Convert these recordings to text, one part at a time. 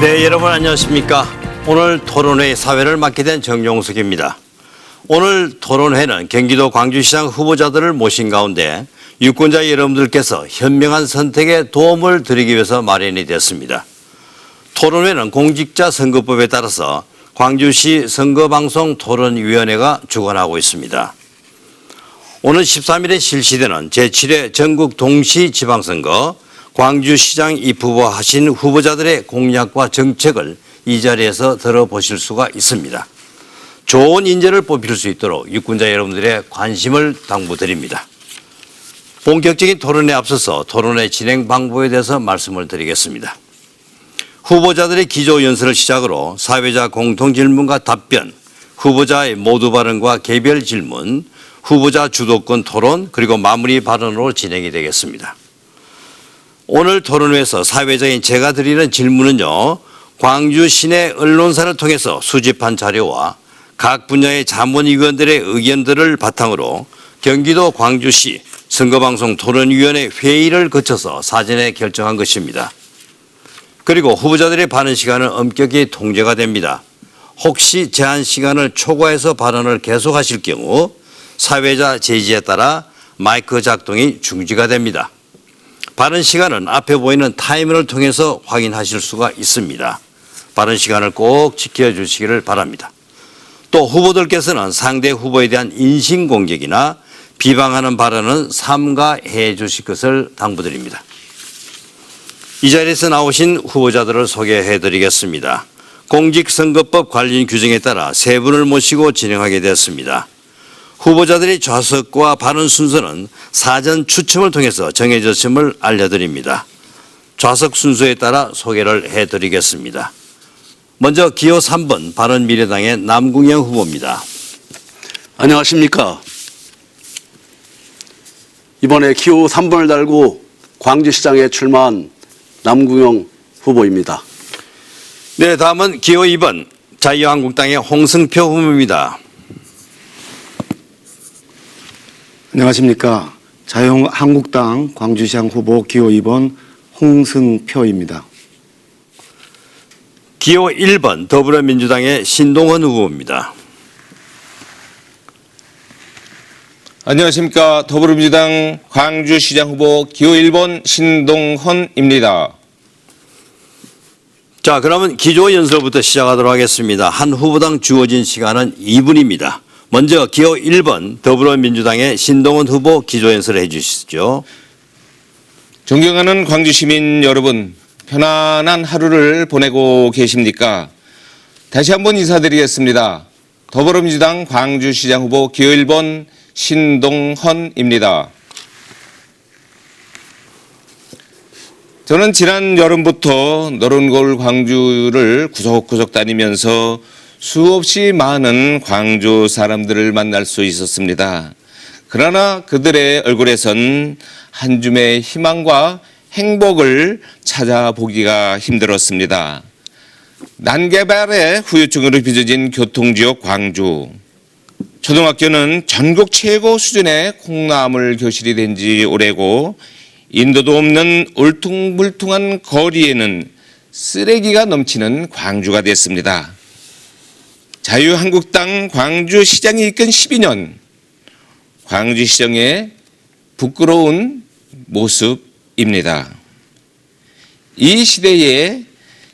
네, 여러분 안녕하십니까. 오늘 토론회의 사회를 맡게 된 정용석입니다. 오늘 토론회는 경기도 광주시장 후보자들을 모신 가운데 유권자 여러분들께서 현명한 선택에 도움을 드리기 위해서 마련이 됐습니다. 토론회는 공직자선거법에 따라서 광주시 선거방송 토론위원회가 주관하고 있습니다. 오늘 13일에 실시되는 제7회 전국 동시지방선거 광주시장 입후보하신 후보자들의 공약과 정책을 이 자리에서 들어보실 수가 있습니다. 좋은 인재를 뽑힐 수 있도록 유권자 여러분들의 관심을 당부드립니다. 본격적인 토론에 앞서서 토론회 진행 방법에 대해서 말씀을 드리겠습니다. 후보자들의 기조연설을 시작으로 사회자 공통질문과 답변, 후보자의 모두 발언과 개별 질문, 후보자 주도권 토론, 그리고 마무리 발언으로 진행이 되겠습니다. 오늘 토론회에서 사회자인 제가 드리는 질문은요, 광주 시내 언론사를 통해서 수집한 자료와 각 분야의 자문위원들의 의견들을 바탕으로 경기도 광주시 선거방송 토론위원회 회의를 거쳐서 사전에 결정한 것입니다. 그리고 후보자들의 발언 시간은 엄격히 통제가 됩니다. 혹시 제한 시간을 초과해서 발언을 계속하실 경우 사회자 제지에 따라 마이크 작동이 중지가 됩니다. 발언 시간은 앞에 보이는 타이머를 통해서 확인하실 수가 있습니다. 발언 시간을 꼭 지켜주시기를 바랍니다. 또 후보들께서는 상대 후보에 대한 인신공격이나 비방하는 발언은 삼가해 주실 것을 당부드립니다. 이 자리에서 나오신 후보자들을 소개해 드리겠습니다. 공직선거법 관련 규정에 따라 세 분을 모시고 진행하게 되었습니다. 후보자들의 좌석과 발언 순서는 사전 추첨을 통해서 정해졌음을 알려드립니다. 좌석 순서에 따라 소개를 해드리겠습니다. 먼저 기호 3번 바른미래당의 남궁영 후보입니다. 안녕하십니까. 이번에 기호 3번을 달고 광주시장에 출마한 남궁영 후보입니다. 네, 다음은 기호 2번 자유한국당의 홍승표 후보입니다. 안녕하십니까. 자유한국당 광주시장 후보 기호 2번 홍승표입니다. 기호 1번 더불어민주당의 신동헌 후보입니다. 안녕하십니까. 더불어민주당 광주시장 후보 기호 1번 신동헌입니다. 자, 그러면 기조연설부터 시작하도록 하겠습니다. 한 후보당 주어진 시간은 2분입니다. 먼저 기호 1번 더불어민주당의 신동헌 후보 기조연설을 해 주시죠. 존경하는 광주시민 여러분, 편안한 하루를 보내고 계십니까? 다시 한번 인사드리겠습니다. 더불어민주당 광주시장 후보 기호 1번 신동헌입니다. 저는 지난 여름부터 노른골 광주를 구석구석 다니면서 수없이 많은 광주 사람들을 만날 수 있었습니다. 그러나 그들의 얼굴에선 한 줌의 희망과 행복을 찾아보기가 힘들었습니다. 난개발의 후유증으로 빚어진 교통지역 광주. 초등학교는 전국 최고 수준의 콩나물 교실이 된 지 오래고 인도도 없는 울퉁불퉁한 거리에는 쓰레기가 넘치는 광주가 됐습니다. 자유한국당 광주시장이 이끈 12년, 광주시장의 부끄러운 모습입니다. 이 시대의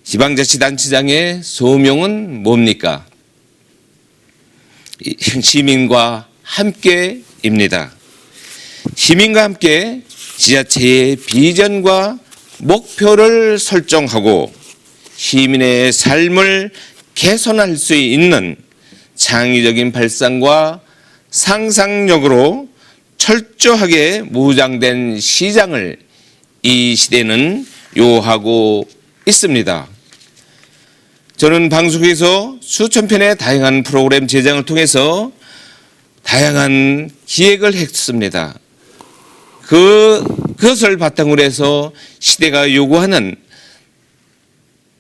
지방자치단체장의 소명은 뭡니까? 시민과 함께입니다. 시민과 함께 지자체의 비전과 목표를 설정하고 시민의 삶을 개선할 수 있는 창의적인 발상과 상상력으로 철저하게 무장된 시장을 이 시대는 요하고 있습니다. 저는 방송에서 수천 편의 다양한 프로그램 제작을 통해서 다양한 기획을 했습니다. 그것을 바탕으로 해서 시대가 요구하는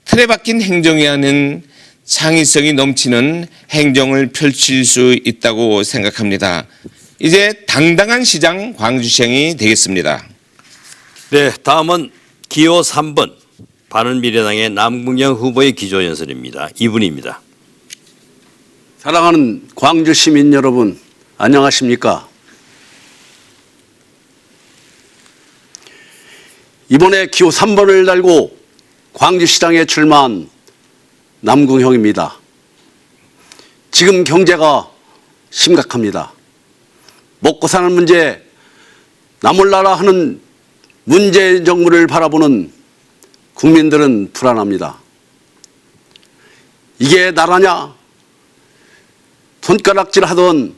틀에 박힌 행정이 아닌 창의성이 넘치는 행정을 펼칠 수 있다고 생각합니다. 이제 당당한 시장 광주시장이 되겠습니다. 네, 다음은 기호 3번 바른미래당의 남궁영 후보의 기조연설입니다. 이분입니다. 사랑하는 광주 시민 여러분, 안녕하십니까? 이번에 기호 3번을 달고 광주시장에 출마한 남궁형입니다. 지금 경제가 심각합니다. 먹고 사는 문제, 나몰라라 하는 문재인 정부를 바라보는 국민들은 불안합니다. 이게 나라냐? 손가락질 하던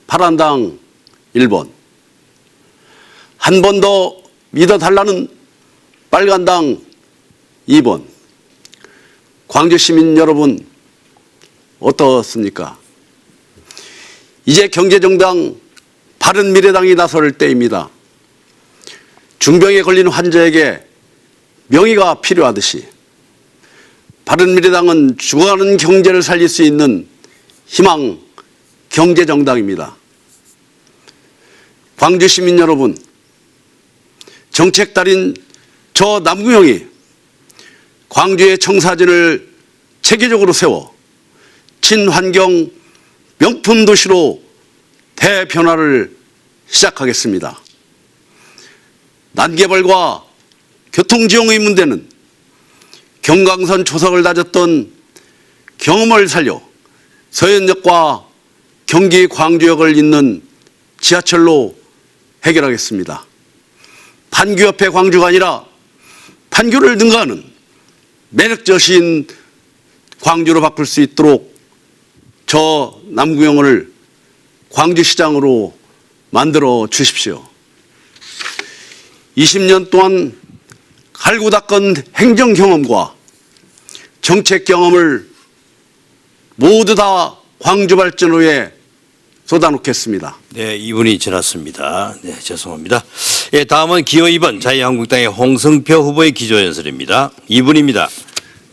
바란당 1번, 한 번 더 믿어달라는 빨간당 2번. 광주 시민 여러분 어떻습니까? 이제 경제정당 바른미래당이 나설 때입니다. 중병에 걸린 환자에게 명의가 필요하듯이 바른미래당은 죽어가는 경제를 살릴 수 있는 희망 경제정당입니다. 광주 시민 여러분, 정책 달인 저 남궁형이 광주의 청사진을 체계적으로 세워 친환경 명품 도시로 대변화를 시작하겠습니다. 난개발과 교통지형의 문제는 경강선 초석을 다졌던 경험을 살려 서현역과 경기 광주역을 잇는 지하철로 해결하겠습니다. 판교 옆에 광주가 아니라 판교를 능가하는 매력적인 광주로 바꿀 수 있도록 저 남궁형을 광주시장으로 만들어 주십시오. 20년 동안 갈고 닦은 행정 경험과 정책 경험을 모두 다 광주 발전을 위해 쏟아놓겠습니다. 네, 2분이 지났습니다. 네, 죄송합니다. 예, 다음은 기호 2번 자유한국당의 홍승표 후보의 기조연설입니다. 2분입니다.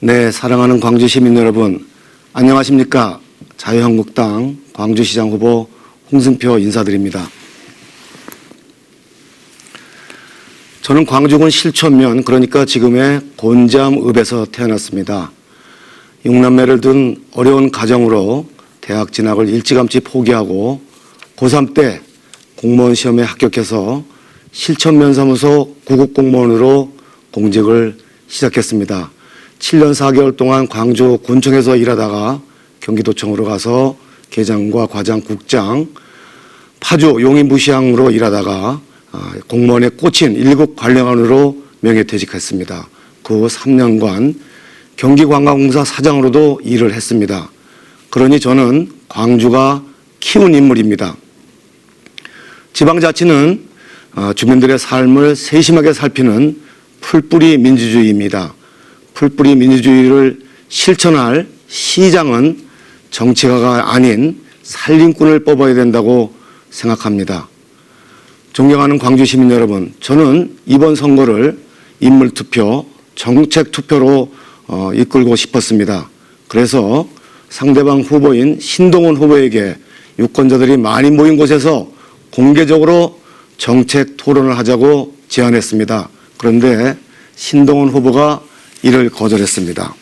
네, 사랑하는 광주 시민 여러분, 안녕하십니까? 자유한국당 광주시장 후보 홍승표 인사드립니다. 저는 광주군 실촌면, 그러니까 지금의 곤잠읍에서 태어났습니다. 6남매를 둔 어려운 가정으로 대학 진학을 일찌감치 포기하고 고3 때 공무원 시험에 합격해서 실천면사무소 구급공무원으로 공직을 시작했습니다. 7년 4개월 동안 광주 군청에서 일하다가 경기도청으로 가서 계장과 과장, 국장, 파주 용인부시장으로 일하다가 공무원에 꽂힌 1급 관련관으로 명예퇴직했습니다. 그 후 3년간 경기관광공사 사장으로도 일을 했습니다. 그러니 저는 광주가 키운 인물입니다. 지방자치는 주민들의 삶을 세심하게 살피는 풀뿌리 민주주의입니다. 풀뿌리 민주주의를 실천할 시장은 정치가가 아닌 살림꾼을 뽑아야 된다고 생각합니다. 존경하는 광주 시민 여러분, 저는 이번 선거를 인물투표, 정책투표로 이끌고 싶었습니다. 그래서 상대방 후보인 신동훈 후보에게 유권자들이 많이 모인 곳에서 공개적으로 정책 토론을 하자고 제안했습니다. 그런데 신동훈 후보가 이를 거절했습니다.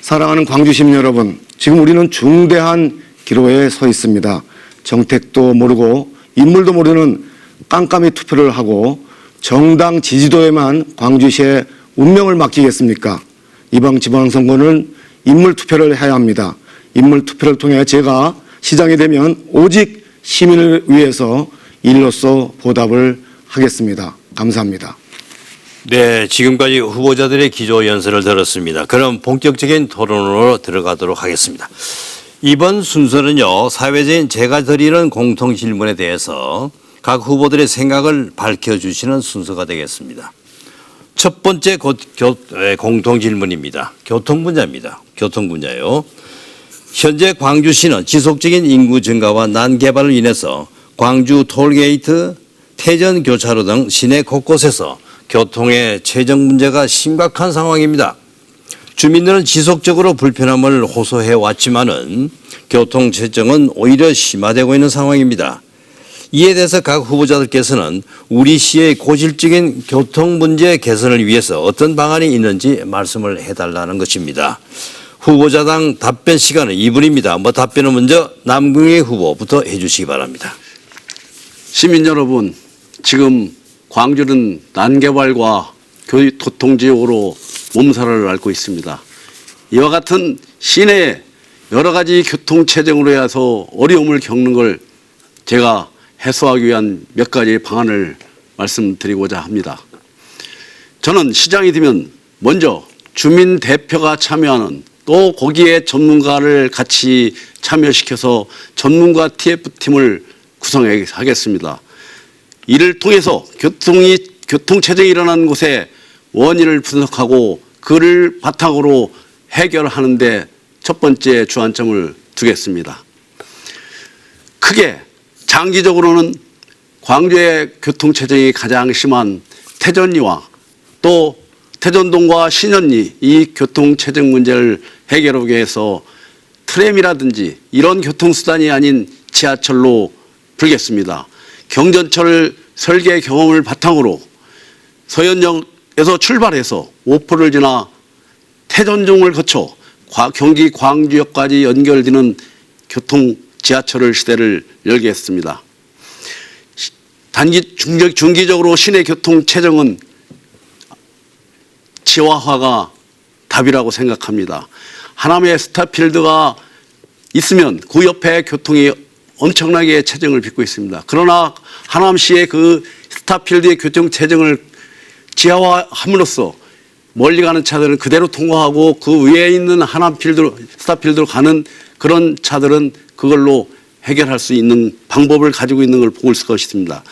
사랑하는 광주 시민 여러분, 지금 우리는 중대한 기로에 서 있습니다. 정책도 모르고 인물도 모르는 깜깜이 투표를 하고 정당 지지도에만 광주시의 운명을 맡기겠습니까? 이번 지방선거는 인물투표를 해야 합니다. 인물투표를 통해 제가 시장이 되면 오직 시민을 위해서 일로서 보답을 하겠습니다. 감사합니다. 네, 지금까지 후보자들의 기조연설을 들었습니다. 그럼 본격적인 토론으로 들어가도록 하겠습니다. 이번 순서는요, 사회적인 제가 드리는 공통질문에 대해서 각 후보들의 생각을 밝혀주시는 순서가 되겠습니다. 첫 번째 공통질문입니다. 교통 분야입니다. 교통 분야요. 현재 광주시는 지속적인 인구 증가와 난개발로 인해서 광주 톨게이트, 태전 교차로 등 시내 곳곳에서 교통의 최적 문제가 심각한 상황입니다. 주민들은 지속적으로 불편함을 호소해 왔지만은 교통 체증은 오히려 심화되고 있는 상황입니다. 이에 대해서 각 후보자들께서는 우리 시의 고질적인 교통 문제 개선을 위해서 어떤 방안이 있는지 말씀을 해달라는 것입니다. 후보자당 답변 시간은 2분입니다. 답변은 먼저 남궁희 후보부터 해주시기 바랍니다. 시민 여러분, 지금 광주는 난개발과 교통지역으로 몸살을 앓고 있습니다. 이와 같은 시내에 여러 가지 교통체증으로 해서 어려움을 겪는 걸 제가 해소하기 위한 몇 가지 방안을 말씀드리고자 합니다. 저는 시장이 되면 먼저 주민 대표가 참여하는 또 거기에 전문가를 같이 참여시켜서 전문가 TF팀을 구성하겠습니다. 이를 통해서 교통체증이 일어나는 곳에 원인을 분석하고 그를 바탕으로 해결하는 데 첫 번째 주안점을 두겠습니다. 크게 장기적으로는 광주의 교통체증이 가장 심한 태전리와 또 태전동과 신현리 이 교통체증 문제를 해결하기 위해서 트램이라든지 이런 교통수단이 아닌 지하철로 풀겠습니다. 경전철 설계 경험을 바탕으로 서현역에서 출발해서 오포를 지나 태전종을 거쳐 경기 광주역까지 연결되는 교통 지하철을 시대를 열겠습니다. 중기적으로 시내 교통 체증은 지하화가 답이라고 생각합니다. 하남에 스타필드가 있으면 그 옆에 교통이 엄청나게 체증을 빚고 있습니다. 그러나 하남시의 그 스타필드의 교통 체증을 지하화함으로써 멀리 가는 차들은 그대로 통과하고 그 위에 있는 스타필드로 가는 그런 차들은 그걸로 해결할 수 있는 방법을 가지고 있는 걸 볼 수가 있습니다.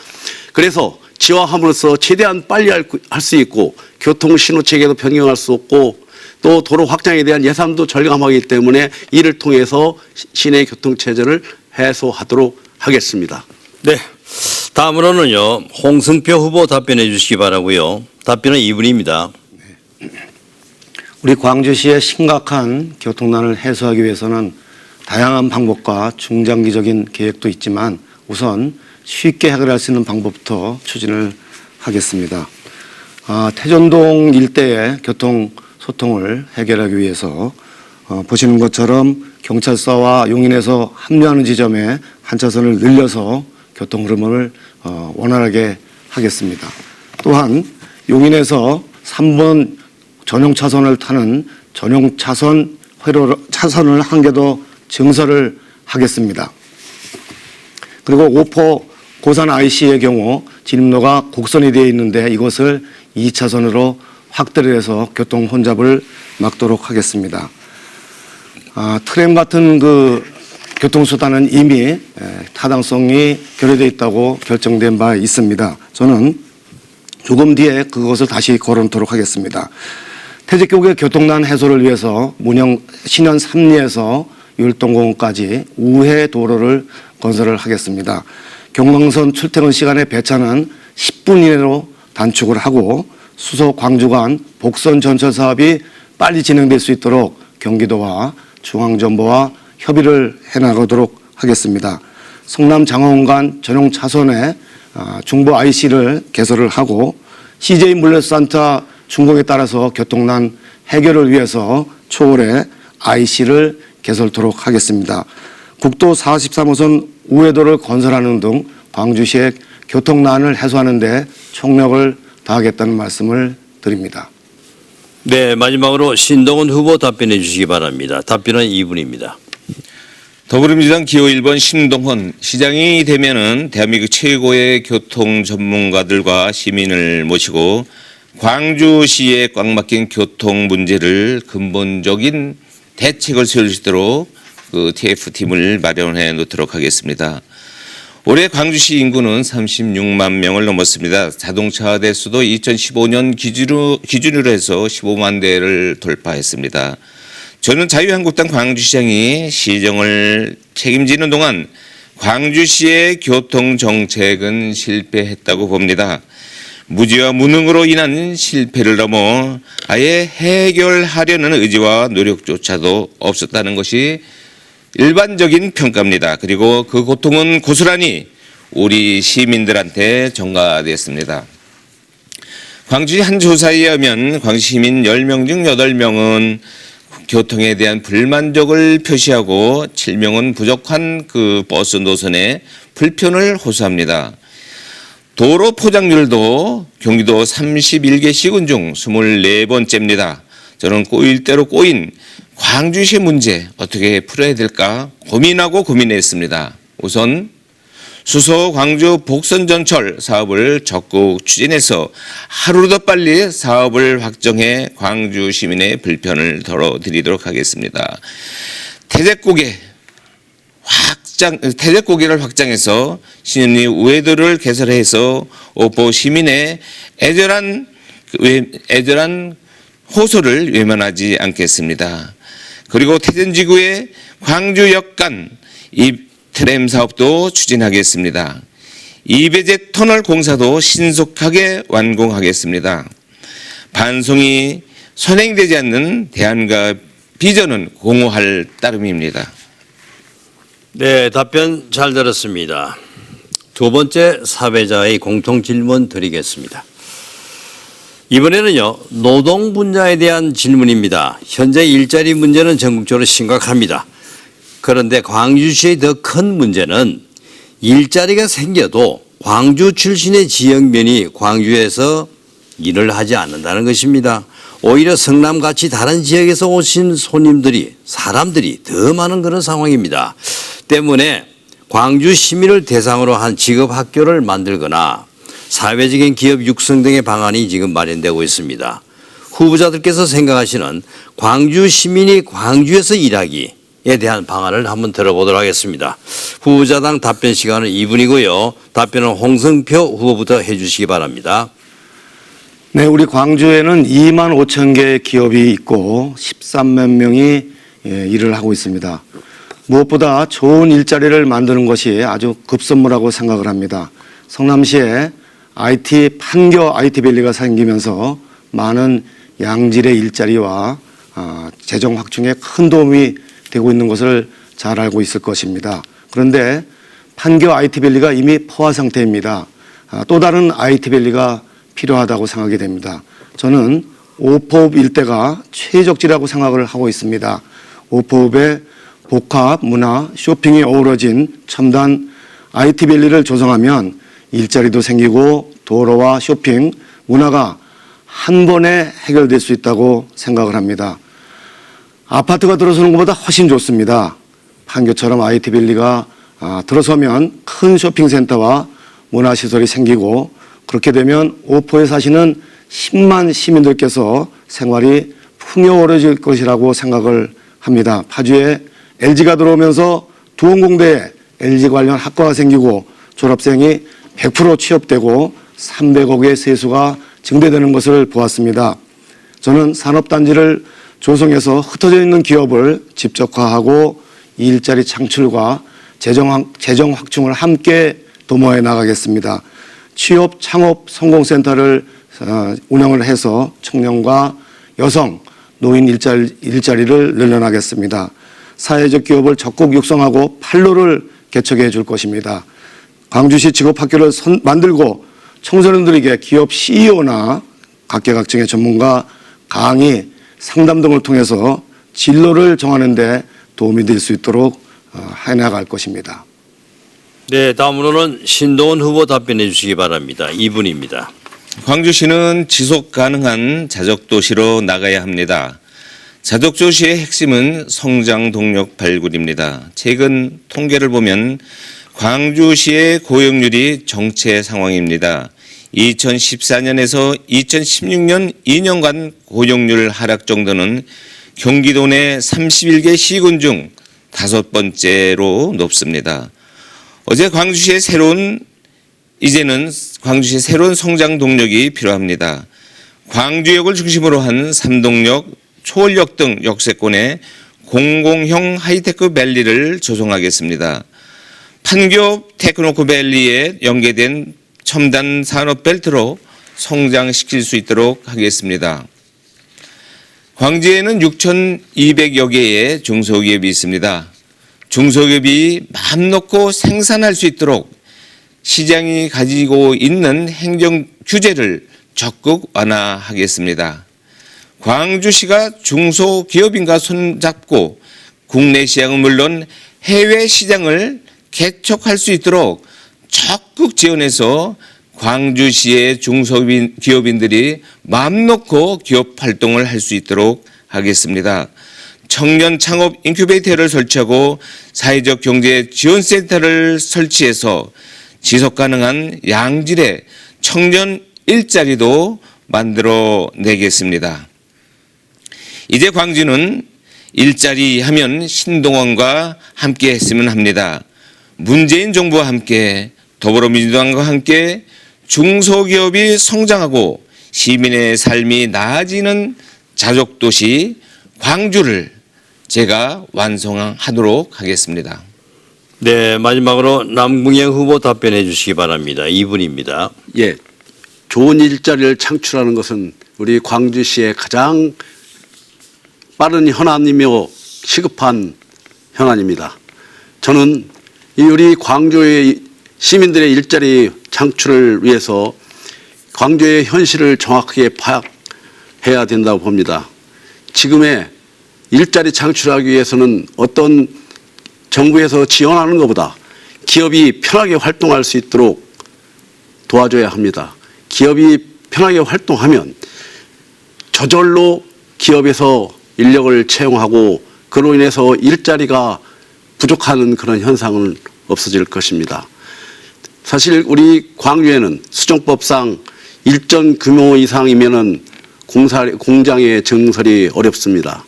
그래서 지하화함으로써 최대한 빨리 할 수 있고 교통 신호 체계도 변경할 수 없고 또 도로 확장에 대한 예산도 절감하기 때문에 이를 통해서 시내 교통 체증을 해소하도록 하겠습니다. 네. 다음으로는요, 홍승표 후보 답변해 주시기 바라고요. 답변은 2분입니다. 우리 광주시의 심각한 교통난을 해소하기 위해서는 다양한 방법과 중장기적인 계획도 있지만 우선 쉽게 해결할 수 있는 방법부터 추진을 하겠습니다. 태전동 일대의 교통 소통을 해결하기 위해서 보시는 것처럼 경찰서와 용인에서 합류하는 지점에 한 차선을 늘려서 교통 흐름을 원활하게 하겠습니다. 또한 용인에서 3번 전용 차선을 타는 전용 차선 회로 차선을 한 개 더 증설을 하겠습니다. 그리고 오포 고산 IC의 경우 진입로가 곡선이 되어 있는데 이것을 2차선으로 확대를 해서 교통 혼잡을 막도록 하겠습니다. 트램 같은 그 교통수단은 이미 타당성이 결여되어 있다고 결정된 바 있습니다. 저는 조금 뒤에 그것을 다시 거론토록 하겠습니다. 태직교구의 교통난 해소를 위해서 문영 신현 3리에서 율동공원까지 우회 도로를 건설을 하겠습니다. 경광선 출퇴근 시간의 배차는 10분 이내로 단축을 하고 수소 광주 간 복선 전철 사업이 빨리 진행될 수 있도록 경기도와 중앙정부와 협의를 해나가도록 하겠습니다. 성남 장화원 간 전용 차선에 중부 IC를 개설을 하고 CJ 물류센터 준공에 따라서 교통난 해결을 위해서 초월에 IC를 개설토록 하겠습니다. 국도 43호선 우회도를 건설하는 등 광주시의 교통난을 해소하는 데 총력을 다하겠다는 말씀을 드립니다. 네, 마지막으로 신동훈 후보 답변해 주시기 바랍니다. 답변은 2분입니다. 더불어민주당 기호 1번 신동훈 시장이 되면은 대한민국 최고의 교통 전문가들과 시민을 모시고 광주시에 꽉 막힌 교통 문제를 근본적인 대책을 세울 수 있도록 그 TF팀을 마련해 놓도록 하겠습니다. 올해 광주시 인구는 36만 명을 넘었습니다. 자동차 대수도 2015년 기준으로 해서 15만 대를 돌파했습니다. 저는 자유한국당 광주시장이 시정을 책임지는 동안 광주시의 교통정책은 실패했다고 봅니다. 무지와 무능으로 인한 실패를 넘어 아예 해결하려는 의지와 노력조차도 없었다는 것이 일반적인 평가입니다. 그리고 그 고통은 고스란히 우리 시민들한테 전가됐습니다. 광주시 한 조사에 의하면 광주 시민 10명 중 8명은 교통에 대한 불만족을 표시하고 7명은 부족한 그 버스 노선에 불편을 호소합니다. 도로 포장률도 경기도 31개 시군 중 24번째입니다. 저는 꼬일 대로 꼬인 광주시 문제 어떻게 풀어야 될까 고민했습니다. 우선 수서 광주 복선전철 사업을 적극 추진해서 하루도 빨리 사업을 확정해 광주 시민의 불편을 덜어드리도록 하겠습니다. 태제고개를 확장해서 신현리 우회도를 개설해서 오포 시민의 애절한 호소를 외면하지 않겠습니다. 그리고 태전지구의 광주역 간 트램 사업도 추진하겠습니다. 이배제 터널 공사도 신속하게 완공하겠습니다. 반송이 선행되지 않는 대안과 비전은 공호할 따름입니다. 네, 답변 잘 들었습니다. 두 번째 사회자의 공통 질문 드리겠습니다. 이번에는요, 노동 분야에 대한 질문입니다. 현재 일자리 문제는 전국적으로 심각합니다. 그런데 광주시의 더 큰 문제는 일자리가 생겨도 광주 출신의 지역민이 광주에서 일을 하지 않는다는 것입니다. 오히려 성남같이 다른 지역에서 오신 사람들이 더 많은 그런 상황입니다. 때문에 광주 시민을 대상으로 한 직업학교를 만들거나 사회적인 기업 육성 등의 방안이 지금 마련되고 있습니다. 후보자들께서 생각하시는 광주 시민이 광주에서 일하기에 대한 방안을 한번 들어보도록 하겠습니다. 후보자당 답변 시간은 2분이고요. 답변은 홍성표 후보부터 해 주시기 바랍니다. 네, 우리 광주에는 2만 5천 개의 기업이 있고 13만 명이 일을 하고 있습니다. 무엇보다 좋은 일자리를 만드는 것이 아주 급선무라고 생각을 합니다. 성남시에 판교 IT밸리가 생기면서 많은 양질의 일자리와 재정 확충에 큰 도움이 되고 있는 것을 잘 알고 있을 것입니다. 그런데 판교 IT밸리가 이미 포화 상태입니다. 또 다른 IT밸리가 필요하다고 생각이 됩니다. 저는 오포읍 일대가 최적지라고 생각을 하고 있습니다. 오포읍의 복합, 문화, 쇼핑이 어우러진 첨단 IT밸리를 조성하면 일자리도 생기고 도로와 쇼핑, 문화가 한 번에 해결될 수 있다고 생각을 합니다. 아파트가 들어서는 것보다 훨씬 좋습니다. 판교처럼 IT밸리가 들어서면 큰 쇼핑센터와 문화시설이 생기고 그렇게 되면 오포에 사시는 10만 시민들께서 생활이 풍요로워질 것이라고 생각을 합니다. 파주에 LG가 들어오면서 두원공대에 LG 관련 학과가 생기고 졸업생이 100% 취업되고 300억의 세수가 증대되는 것을 보았습니다. 저는 산업단지를 조성해서 흩어져 있는 기업을 집적화하고 일자리 창출과 재정 확충을 함께 도모해 나가겠습니다. 취업 창업 성공센터를 운영을 해서 청년과 여성, 노인 일자리를 늘려나겠습니다. 사회적 기업을 적극 육성하고 판로를 개척해 줄 것입니다. 광주시 직업학교를 만들고 청소년들에게 기업 CEO나 각계각층의 전문가 강의, 상담 등을 통해서 진로를 정하는 데 도움이 될 수 있도록 해나갈 것입니다. 네, 다음으로는 신동훈 후보 답변해 주시기 바랍니다. 2분입니다. 광주시는 지속 가능한 자족도시로 나가야 합니다. 자족도시의 핵심은 성장 동력 발굴입니다. 최근 통계를 보면 광주시의 고용률이 정체 상황입니다. 2014년에서 2016년 2년간 고용률 하락 정도는 경기도 내 31개 시군 중 5번째로 높습니다. 이제는 광주시의 새로운 성장 동력이 필요합니다. 광주역을 중심으로 한 삼동역, 초월역 등 역세권에 공공형 하이테크 밸리를 조성하겠습니다. 판교 테크노코 밸리에 연계된 첨단 산업 벨트로 성장시킬 수 있도록 하겠습니다. 광주에는 6,200여 개의 중소기업이 있습니다. 중소기업이 마음 놓고 생산할 수 있도록 시장이 가지고 있는 행정 규제를 적극 완화하겠습니다. 광주시가 중소기업인과 손잡고 국내 시장은 물론 해외 시장을 개척할 수 있도록 적극 지원해서 광주시의 중소기업인들이 마음 놓고 기업 활동을 할 수 있도록 하겠습니다. 청년 창업 인큐베이터를 설치하고 사회적 경제 지원센터를 설치해서 지속 가능한 양질의 청년 일자리도 만들어 내겠습니다. 이제 광주는 일자리 하면 신동원과 함께 했으면 합니다. 문재인 정부와 함께 더불어민주당과 함께 중소기업이 성장하고 시민의 삶이 나아지는 자족도시 광주를 제가 완성하도록 하겠습니다. 네, 마지막으로 남궁영 후보 답변해 주시기 바랍니다. 2분입니다. 예, 좋은 일자리를 창출하는 것은 우리 광주시의 가장 빠른 현안이며 시급한 현안입니다. 저는 이 우리 광주의 시민들의 일자리 창출을 위해서 광주의 현실을 정확하게 파악해야 된다고 봅니다. 지금의 일자리 창출하기 위해서는 어떤 정부에서 지원하는 것보다 기업이 편하게 활동할 수 있도록 도와줘야 합니다. 기업이 편하게 활동하면 저절로 기업에서 인력을 채용하고 그로 인해서 일자리가 부족하는 그런 현상은 없어질 것입니다. 사실 우리 광주에는 수정법상 일정 규모 이상이면은 공장의 증설이 어렵습니다.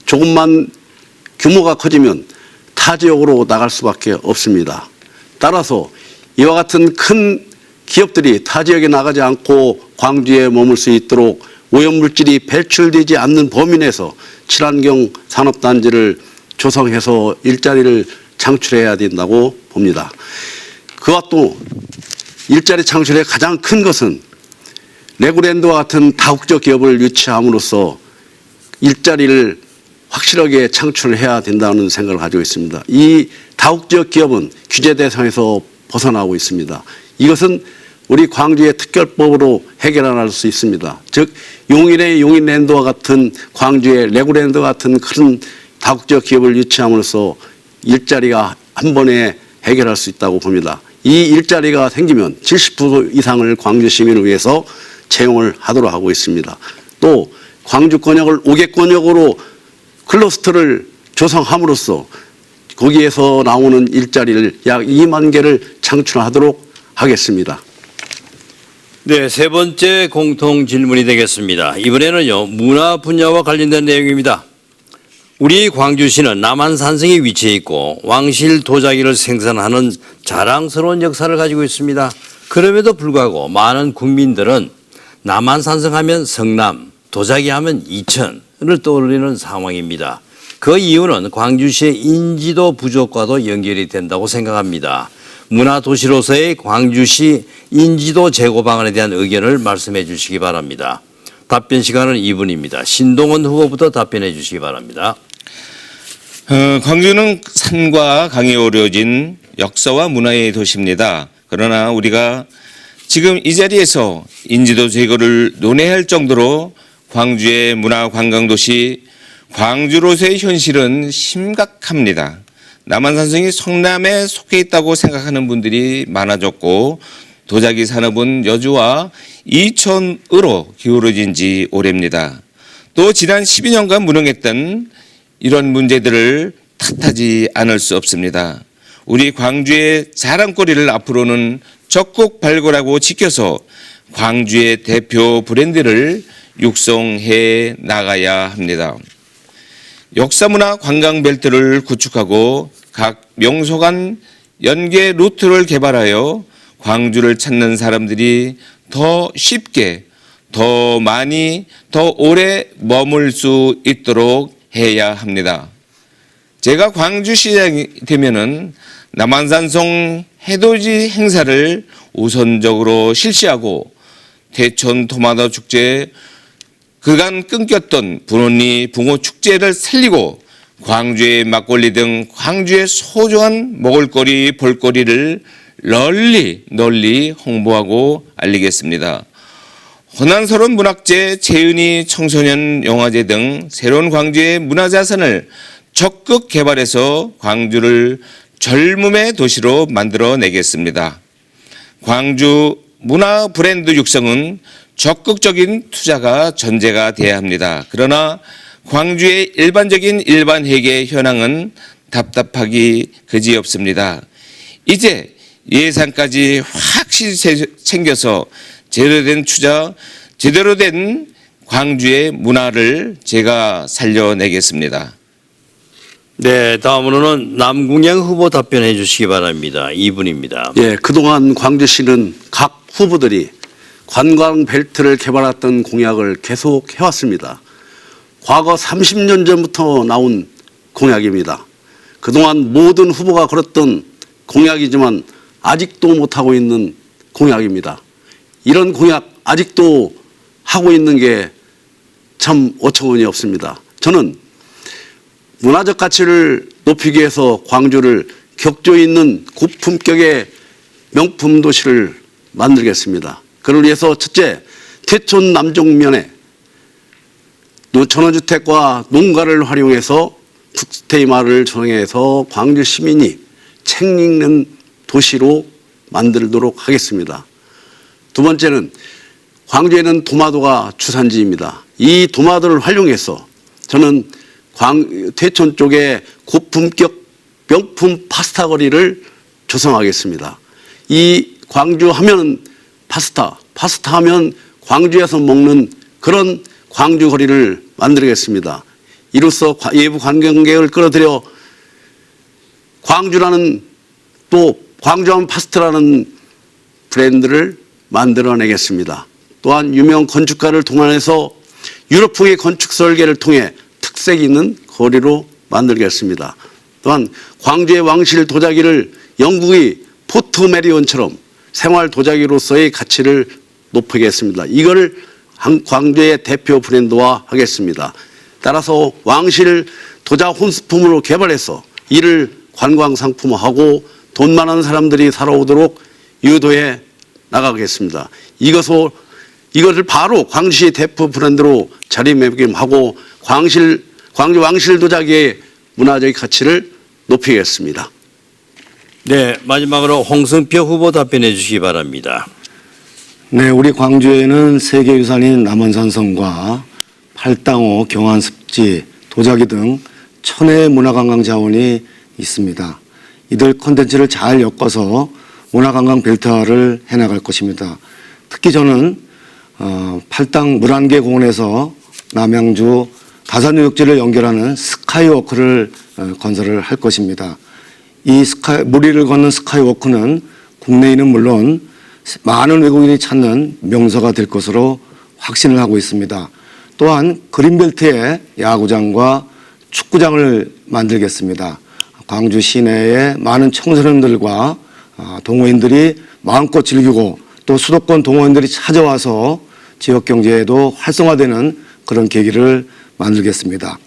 조금만 규모가 커지면 타 지역으로 나갈 수밖에 없습니다. 따라서 이와 같은 큰 기업들이 타 지역에 나가지 않고 광주에 머물 수 있도록 오염물질이 배출되지 않는 범위 내에서 친환경 산업단지를 조성해서 일자리를 창출해야 된다고 봅니다. 그와 또 일자리 창출의 가장 큰 것은 레고랜드와 같은 다국적 기업을 유치함으로써 일자리를 확실하게 창출해야 된다는 생각을 가지고 있습니다. 이 다국적 기업은 규제 대상에서 벗어나고 있습니다. 이것은 우리 광주의 특별법으로 해결할 수 있습니다. 즉 용인의 용인랜드와 같은 광주의 레고랜드와 같은 큰 다국적 기업을 유치함으로써 일자리가 한 번에 해결할 수 있다고 봅니다. 이 일자리가 생기면 70% 이상을 광주 시민을 위해서 채용을 하도록 하고 있습니다. 또 광주권역을 5개권역으로 클러스터를 조성함으로써 거기에서 나오는 일자리를 약 2만 개를 창출하도록 하겠습니다. 네, 세 번째 공통 질문이 되겠습니다. 이번에는요, 문화 분야와 관련된 내용입니다. 우리 광주시는 남한산성에 위치해 있고 왕실 도자기를 생산하는 자랑스러운 역사를 가지고 있습니다. 그럼에도 불구하고 많은 국민들은 남한산성하면 성남, 도자기하면 이천을 떠올리는 상황입니다. 그 이유는 광주시의 인지도 부족과도 연결이 된다고 생각합니다. 문화도시로서의 광주시 인지도 제고 방안에 대한 의견을 말씀해 주시기 바랍니다. 답변 시간은 2분입니다. 신동원 후보부터 답변해 주시기 바랍니다. 광주는 산과 강이 어우러진 역사와 문화의 도시입니다. 그러나 우리가 지금 이 자리에서 인지도 제고를 논해야 할 정도로 광주의 문화관광도시 광주로서의 현실은 심각합니다. 남한산성이 성남에 속해 있다고 생각하는 분들이 많아졌고 도자기 산업은 여주와 이천으로 기울어진 지 오래입니다. 또 지난 12년간 무능했던 이런 문제들을 탓하지 않을 수 없습니다. 우리 광주의 자랑거리를 앞으로는 적극 발굴하고 지켜서 광주의 대표 브랜드를 육성해 나가야 합니다. 역사문화 관광벨트를 구축하고 각 명소 간 연계 루트를 개발하여 광주를 찾는 사람들이 더 쉽게, 더 많이, 더 오래 머물 수 있도록 해야 합니다. 제가 광주시장이 되면은 남한산성 해돋이 행사를 우선적으로 실시하고 대천 토마토 축제, 그간 끊겼던 분원리 붕어 축제를 살리고 광주의 막걸리 등 광주의 소중한 먹을거리, 볼거리를 널리 홍보하고 알리겠습니다. 호남서론 문학제, 재은이 청소년 영화제 등 새로운 광주의 문화자산을 적극 개발해서 광주를 젊음의 도시로 만들어내겠습니다. 광주 문화 브랜드 육성은 적극적인 투자가 전제가 돼야 합니다. 그러나 광주의 일반 회계 현황은 답답하기 그지없습니다. 이제 예산까지 확실히 챙겨서 제대로 된 광주의 문화를 제가 살려내겠습니다. 네, 다음으로는 남궁양 후보 답변해 주시기 바랍니다. 2분입니다. 예, 그동안 광주시는 각 후보들이 관광 벨트를 개발했던 공약을 계속 해왔습니다. 과거 30년 전부터 나온 공약입니다. 그동안 모든 후보가 걸었던 공약이지만 아직도 못하고 있는 공약입니다. 이런 공약 아직도 하고 있는 게 참 어처구니 없습니다. 저는 문화적 가치를 높이기 위해서 광주를 격조 있는 고품격의 명품 도시를 만들겠습니다. 그를 위해서 첫째, 태촌 남종면에 전원주택과 농가를 활용해서 북스테이 마을을 조성해서 광주 시민이 책 읽는 도시로 만들도록 하겠습니다. 두 번째는 광주에는 도마도가 주산지입니다. 이 도마도를 활용해서 저는 태촌 쪽에 고품격 명품 파스타 거리를 조성하겠습니다. 이 광주 하면 파스타 하면 광주에서 먹는 그런 광주 거리를 만들겠습니다. 이로써 외부 관광객을 끌어들여 광주라는 또 광주하면 파스타라는 브랜드를 만들어내겠습니다. 또한 유명 건축가를 동원해서 유럽풍의 건축 설계를 통해 특색 있는 거리로 만들겠습니다. 또한 광주의 왕실 도자기를 영국의 포트 메리온처럼 생활 도자기로서의 가치를 높이겠습니다. 이걸 광주의 대표 브랜드화 하겠습니다. 따라서 왕실 도자 혼수품으로 개발해서 이를 관광 상품화하고 돈 많은 사람들이 살아오도록 유도해 나가겠습니다. 이것을 바로 광주시 대표 브랜드로 자리매김하고 광주 왕실 도자기의 문화적 가치를 높이겠습니다. 네, 마지막으로 홍승표 후보 답변해 주시기 바랍니다. 네, 우리 광주에는 세계유산인 남원산성과 팔당호, 경안습지, 도자기 등 천혜의 문화관광 자원이 있습니다. 이들 콘텐츠를 잘 엮어서 문화관광 벨트화를 해나갈 것입니다. 특히 저는 팔당 물안개 공원에서 남양주 다산유역지를 연결하는 스카이워크를 건설을 할 것입니다. 이 무리를 걷는 스카이워크는 국내인은 물론 많은 외국인이 찾는 명소가 될 것으로 확신을 하고 있습니다. 또한 그린벨트에 야구장과 축구장을 만들겠습니다. 광주 시내에 많은 청소년들과 동호인들이 마음껏 즐기고 또 수도권 동호인들이 찾아와서 지역 경제에도 활성화되는 그런 계기를 만들겠습니다.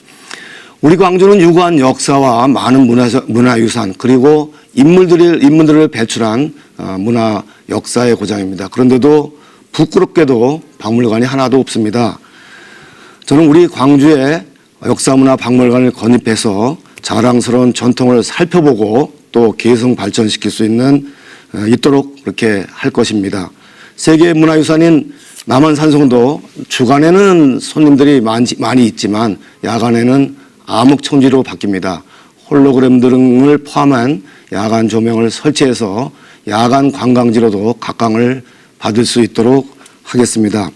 우리 광주는 유구한 역사와 많은 문화유산 그리고 인물들을 배출한 문화 역사의 고장입니다. 그런데도 부끄럽게도 박물관이 하나도 없습니다. 저는 우리 광주에 역사문화 박물관을 건립해서 자랑스러운 전통을 살펴보고 또 계승 발전시킬 수 있도록 그렇게 할 것입니다. 세계 문화유산인 남원산성도 주간에는 손님들이 많이 있지만 야간에는 암흑청지로 바뀝니다. 홀로그램 등을 포함한 야간 조명을 설치해서 야간 관광지로도 각광을 받을 수 있도록 하겠습니다.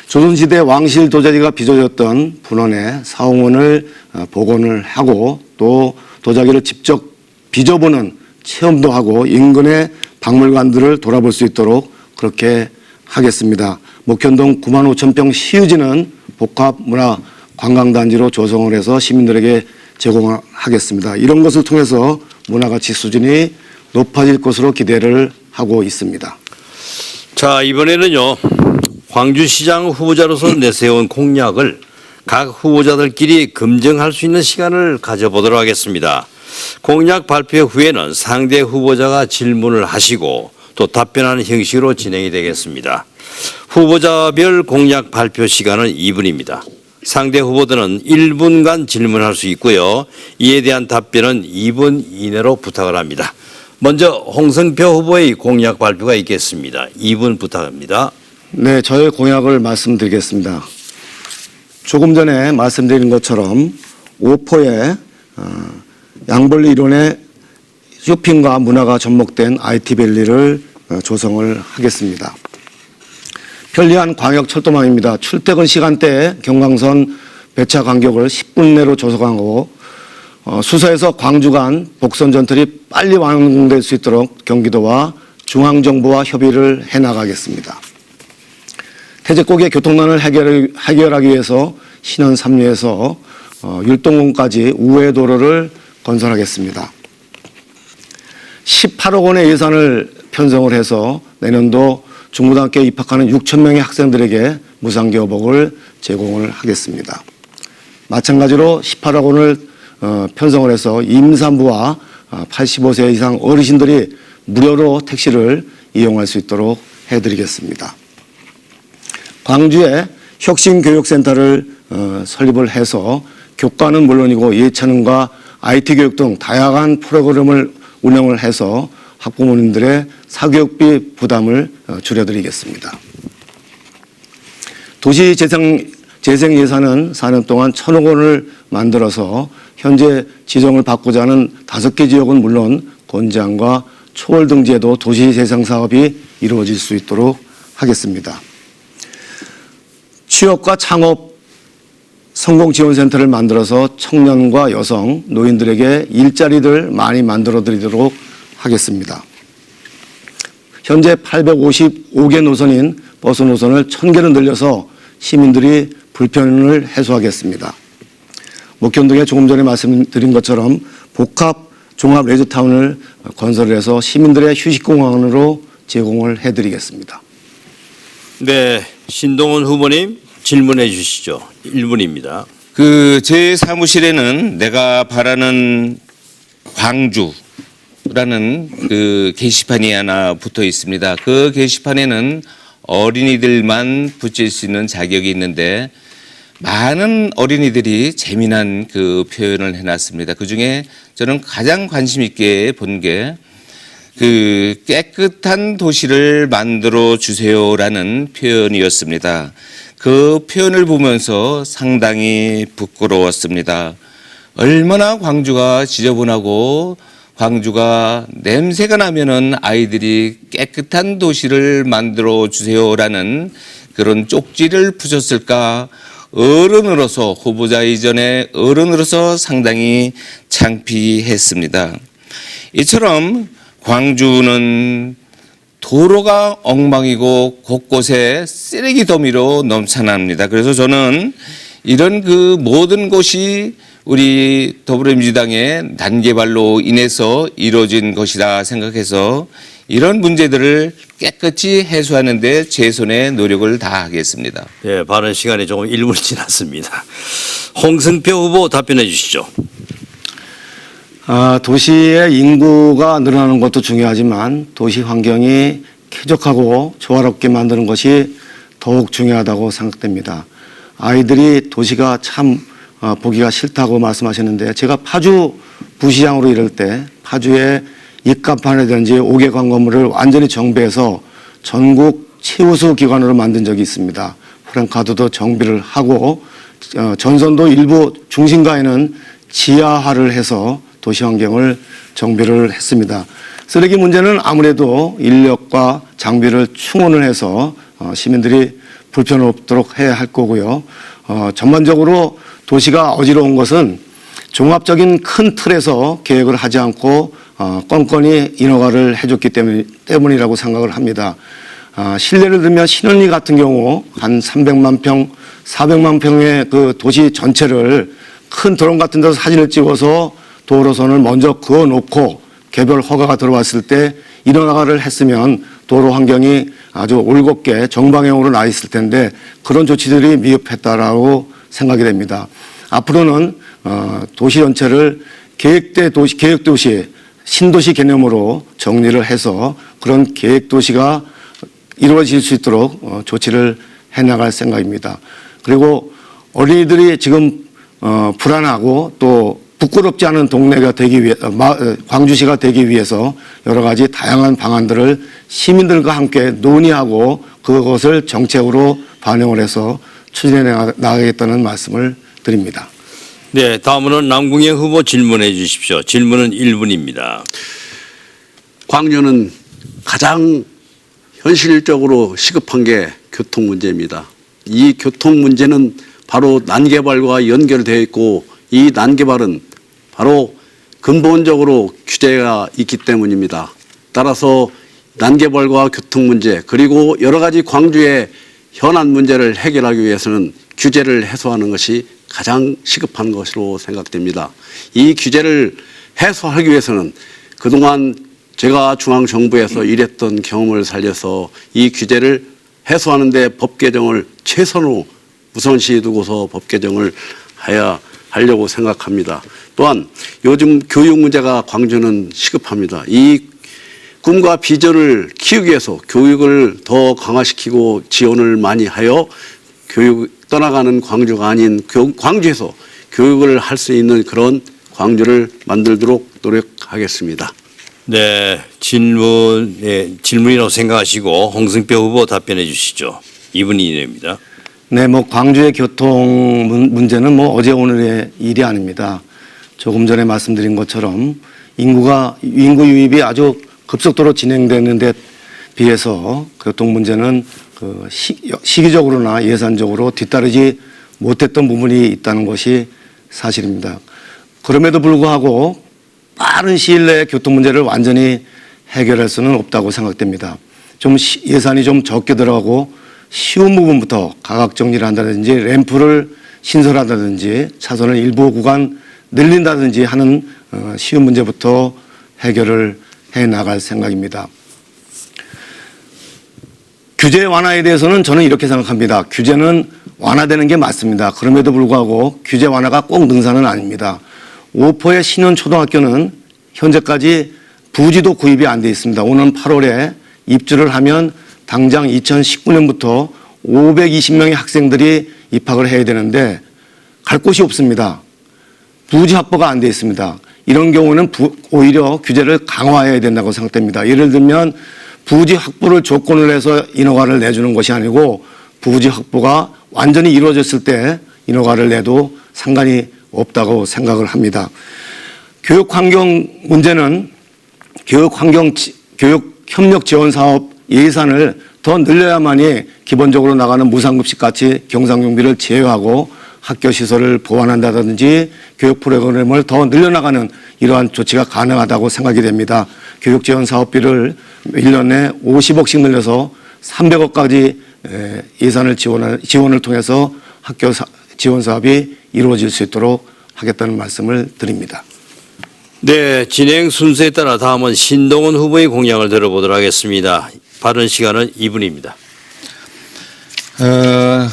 조선시대 왕실 도자기가 빚어졌던 분원에 사홍원을 복원을 하고 또 도자기를 직접 빚어보는 체험도 하고 인근의 박물관들을 돌아볼 수 있도록 그렇게 하겠습니다. 목현동 9만 5천 평 시유지는 복합문화관광단지로 조성을 해서 시민들에게 제공하겠습니다. 이런 것을 통해서 문화가치 수준이 높아질 것으로 기대를 하고 있습니다. 자, 이번에는요. 광주시장 후보자로서 내세운 공약을 각 후보자들끼리 검증할 수 있는 시간을 가져보도록 하겠습니다. 공약 발표 후에는 상대 후보자가 질문을 하시고 또 답변하는 형식으로 진행이 되겠습니다. 후보자별 공약 발표 시간은 2분입니다. 상대 후보들은 1분간 질문할 수 있고요. 이에 대한 답변은 2분 이내로 부탁을 합니다. 먼저 홍성표 후보의 공약 발표가 있겠습니다. 2분 부탁합니다. 네, 저의 공약을 말씀드리겠습니다. 조금 전에 말씀드린 것처럼 오포의 양벌리 이론의 쇼핑과 문화가 접목된 IT밸리를 조성을 하겠습니다. 편리한 광역철도망입니다. 출퇴근 시간대에 경강선 배차 간격을 10분 내로 조성하고 수서에서 광주 간 복선 전철이 빨리 완공될 수 있도록 경기도와 중앙정부와 협의를 해나가겠습니다. 태제고개 교통난을 해결하기 위해서 신원 3리에서 율동공까지 우회 도로를 건설하겠습니다. 18억 원의 예산을 편성을 해서 내년도 중고등학교에 입학하는 6천 명의 학생들에게 무상교복을 제공을 하겠습니다. 마찬가지로 18억 원을 편성을 해서 임산부와 85세 이상 어르신들이 무료로 택시를 이용할 수 있도록 해드리겠습니다. 광주에 혁신교육센터를 설립을 해서 교과는 물론이고 예체능과 IT 교육 등 다양한 프로그램을 운영을 해서 학부모님들의 사교육비 부담을 줄여드리겠습니다. 도시재생 예산은 4년 동안 1,000억 원을 만들어서 현재 지정을 받고자 하는 5개 지역은 물론 곤지암과 초월 등지에도 도시재생 사업이 이루어질 수 있도록 하겠습니다. 취업과 창업 성공지원센터를 만들어서 청년과 여성, 노인들에게 일자리를 많이 만들어 드리도록 하겠습니다. 현재 855개 노선인 버스 노선을 1,000개로 늘려서 시민들이 불편을 해소하겠습니다. 목현 등에 조금 전에 말씀드린 것처럼 복합 종합 레저타운을 건설해서 시민들의 휴식공간으로 제공을 해드리겠습니다. 네, 신동훈 후보님 질문해 주시죠. 1분입니다. 제 사무실에는 내가 바라는 광주라는 게시판이 하나 붙어 있습니다. 그 게시판에는 어린이들만 붙일 수 있는 자격이 있는데 많은 어린이들이 재미난 표현을 해놨습니다. 그 중에 저는 가장 관심 있게 본 게 깨끗한 도시를 만들어 주세요라는 표현이었습니다. 그 표현을 보면서 상당히 부끄러웠습니다. 얼마나 광주가 지저분하고 광주가 냄새가 나면은 아이들이 깨끗한 도시를 만들어 주세요라는 그런 쪽지를 푸셨을까. 어른으로서 후보자 이전에 어른으로서 상당히 창피했습니다. 이처럼 광주는 도로가 엉망이고 곳곳에 쓰레기 더미로 넘쳐납니다. 그래서 저는 이런 모든 것이 우리 더불어민주당의 난개발로 인해서 이루어진 것이라 생각해서 이런 문제들을 깨끗이 해소하는 데 최선의 노력을 다하겠습니다. 네, 발언 시간이 조금 1분 지났습니다. 홍성표 후보 답변해 주시죠. 도시의 인구가 늘어나는 것도 중요하지만 도시 환경이 쾌적하고 조화롭게 만드는 것이 더욱 중요하다고 생각됩니다. 아이들이 도시가 참 보기가 싫다고 말씀하셨는데 제가 파주 부시장으로 일할 때 파주의 입간판이라든지 5개 관건물을 완전히 정비해서 전국 최우수 기관으로 만든 적이 있습니다. 프랭카드도 정비를 하고 전선도 일부 중심가에는 지하화를 해서 도시 환경을 정비를 했습니다. 쓰레기 문제는 아무래도 인력과 장비를 충원을 해서 시민들이 불편 없도록 해야 할 거고요. 전반적으로 도시가 어지러운 것은 종합적인 큰 틀에서 계획을 하지 않고 건건이 인허가를 해줬기 때문이라고 생각을 합니다. 실례를 들면 신원리 같은 경우 한 300만 평, 400만 평의 도시 전체를 큰 드론 같은 데서 사진을 찍어서 도로선을 먼저 그어놓고 개별 허가가 들어왔을 때 인허가를 했으면 도로 환경이 아주 올곧게 정방향으로 나 있을 텐데 그런 조치들이 미흡했다라고 생각이 됩니다. 앞으로는 도시 전체를 계획도시, 신도시 개념으로 정리를 해서 그런 계획도시가 이루어질 수 있도록 조치를 해나갈 생각입니다. 그리고 어린이들이 지금 불안하고 또 부끄럽지 않은 동네가 되기 위해 광주시가 되기 위해서 여러 가지 다양한 방안들을 시민들과 함께 논의하고 그것을 정책으로 반영을 해서 추진해 나가겠다는 말씀을 드립니다. 네, 다음으로는 남궁영 후보 질문해 주십시오. 질문은 1분입니다. 광주는 가장 현실적으로 시급한 게 교통 문제입니다. 이 교통 문제는 바로 난개발과 연결되어 있고 이 난개발은 바로 근본적으로 규제가 있기 때문입니다. 따라서 난개발과 교통 문제 그리고 여러 가지 광주의 현안 문제를 해결하기 위해서는 규제를 해소하는 것이 가장 시급한 것으로 생각됩니다. 이 규제를 해소하기 위해서는 그동안 제가 중앙정부에서 일했던 경험을 살려서 이 규제를 해소하는 데 법 개정을 최선으로 우선시에 두고서 법 개정을 하려고 생각합니다. 또한 요즘 교육 문제가 광주는 시급합니다. 이 꿈과 비전을 키우기 위해서 교육을 더 강화시키고 지원을 많이 하여 교육 떠나가는 광주가 아닌 광주에서 교육을 할 수 있는 그런 광주를 만들도록 노력하겠습니다. 네, 질문이라고 생각하시고 홍승표 후보 답변해 주시죠. 2분 이내입니다. 네, 광주의 교통 문제는 어제 오늘의 일이 아닙니다. 조금 전에 말씀드린 것처럼 인구 유입이 아주 급속도로 진행되는 데 비해서 교통 문제는 시기적으로나 예산적으로 뒤따르지 못했던 부분이 있다는 것이 사실입니다. 그럼에도 불구하고 빠른 시일 내에 교통 문제를 완전히 해결할 수는 없다고 생각됩니다. 예산이 좀 적게 들어가고 쉬운 부분부터 가각 정리를 한다든지 램프를 신설한다든지 차선을 일부 구간 늘린다든지 하는 쉬운 문제부터 해결을 해 나갈 생각입니다. 규제 완화에 대해서는 저는 이렇게 생각합니다. 규제는 완화되는 게 맞습니다. 그럼에도 불구하고 규제 완화가 꼭 능사는 아닙니다. 오포의 신현 초등학교는 현재까지 부지도 구입이 안 돼 있습니다. 오는 8월에 입주를 하면 당장 2019년부터 520명의 학생들이 입학을 해야 되는데 갈 곳이 없습니다. 부지 확보가 안 돼 있습니다. 이런 경우는 오히려 규제를 강화해야 된다고 생각됩니다. 예를 들면 부지 확보를 조건을 해서 인허가를 내주는 것이 아니고 부지 확보가 완전히 이루어졌을 때 인허가를 내도 상관이 없다고 생각을 합니다. 교육 환경 문제는 교육 협력 지원 사업 예산을 더 늘려야만이 기본적으로 나가는 무상급식 같이 경상용비를 제외하고 학교 시설을 보완한다든지 교육 프로그램을 더 늘려나가는 이러한 조치가 가능하다고 생각이 됩니다. 교육 지원 사업비를 1년에 50억씩 늘려서 300억까지 예산을 지원을 통해서 학교 지원 사업이 이루어질 수 있도록 하겠다는 말씀을 드립니다. 네, 진행 순서에 따라 다음은 신동훈 후보의 공약을 들어보도록 하겠습니다. 발언 시간은 2분입니다.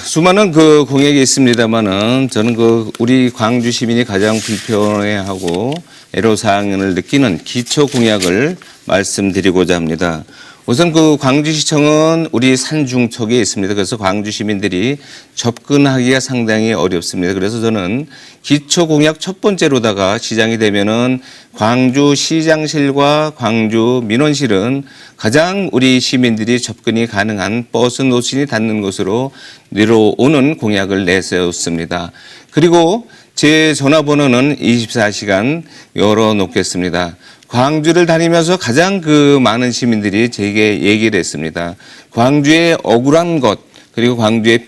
수많은 공약이 있습니다만은 저는 우리 광주 시민이 가장 불편해하고 애로사항을 느끼는 기초 공약을 말씀드리고자 합니다. 우선 광주시청은 우리 산중턱에 있습니다. 그래서 광주 시민들이 접근하기가 상당히 어렵습니다. 그래서 저는 기초 공약 첫 번째로다가 시장이 되면은 광주 시장실과 광주 민원실은 가장 우리 시민들이 접근이 가능한 버스 노선이 닿는 곳으로 내려오는 공약을 내세웠습니다. 그리고 제 전화번호는 24시간 열어놓겠습니다. 광주를 다니면서 가장 많은 시민들이 제게 얘기를 했습니다. 광주의 억울한 것 그리고 광주의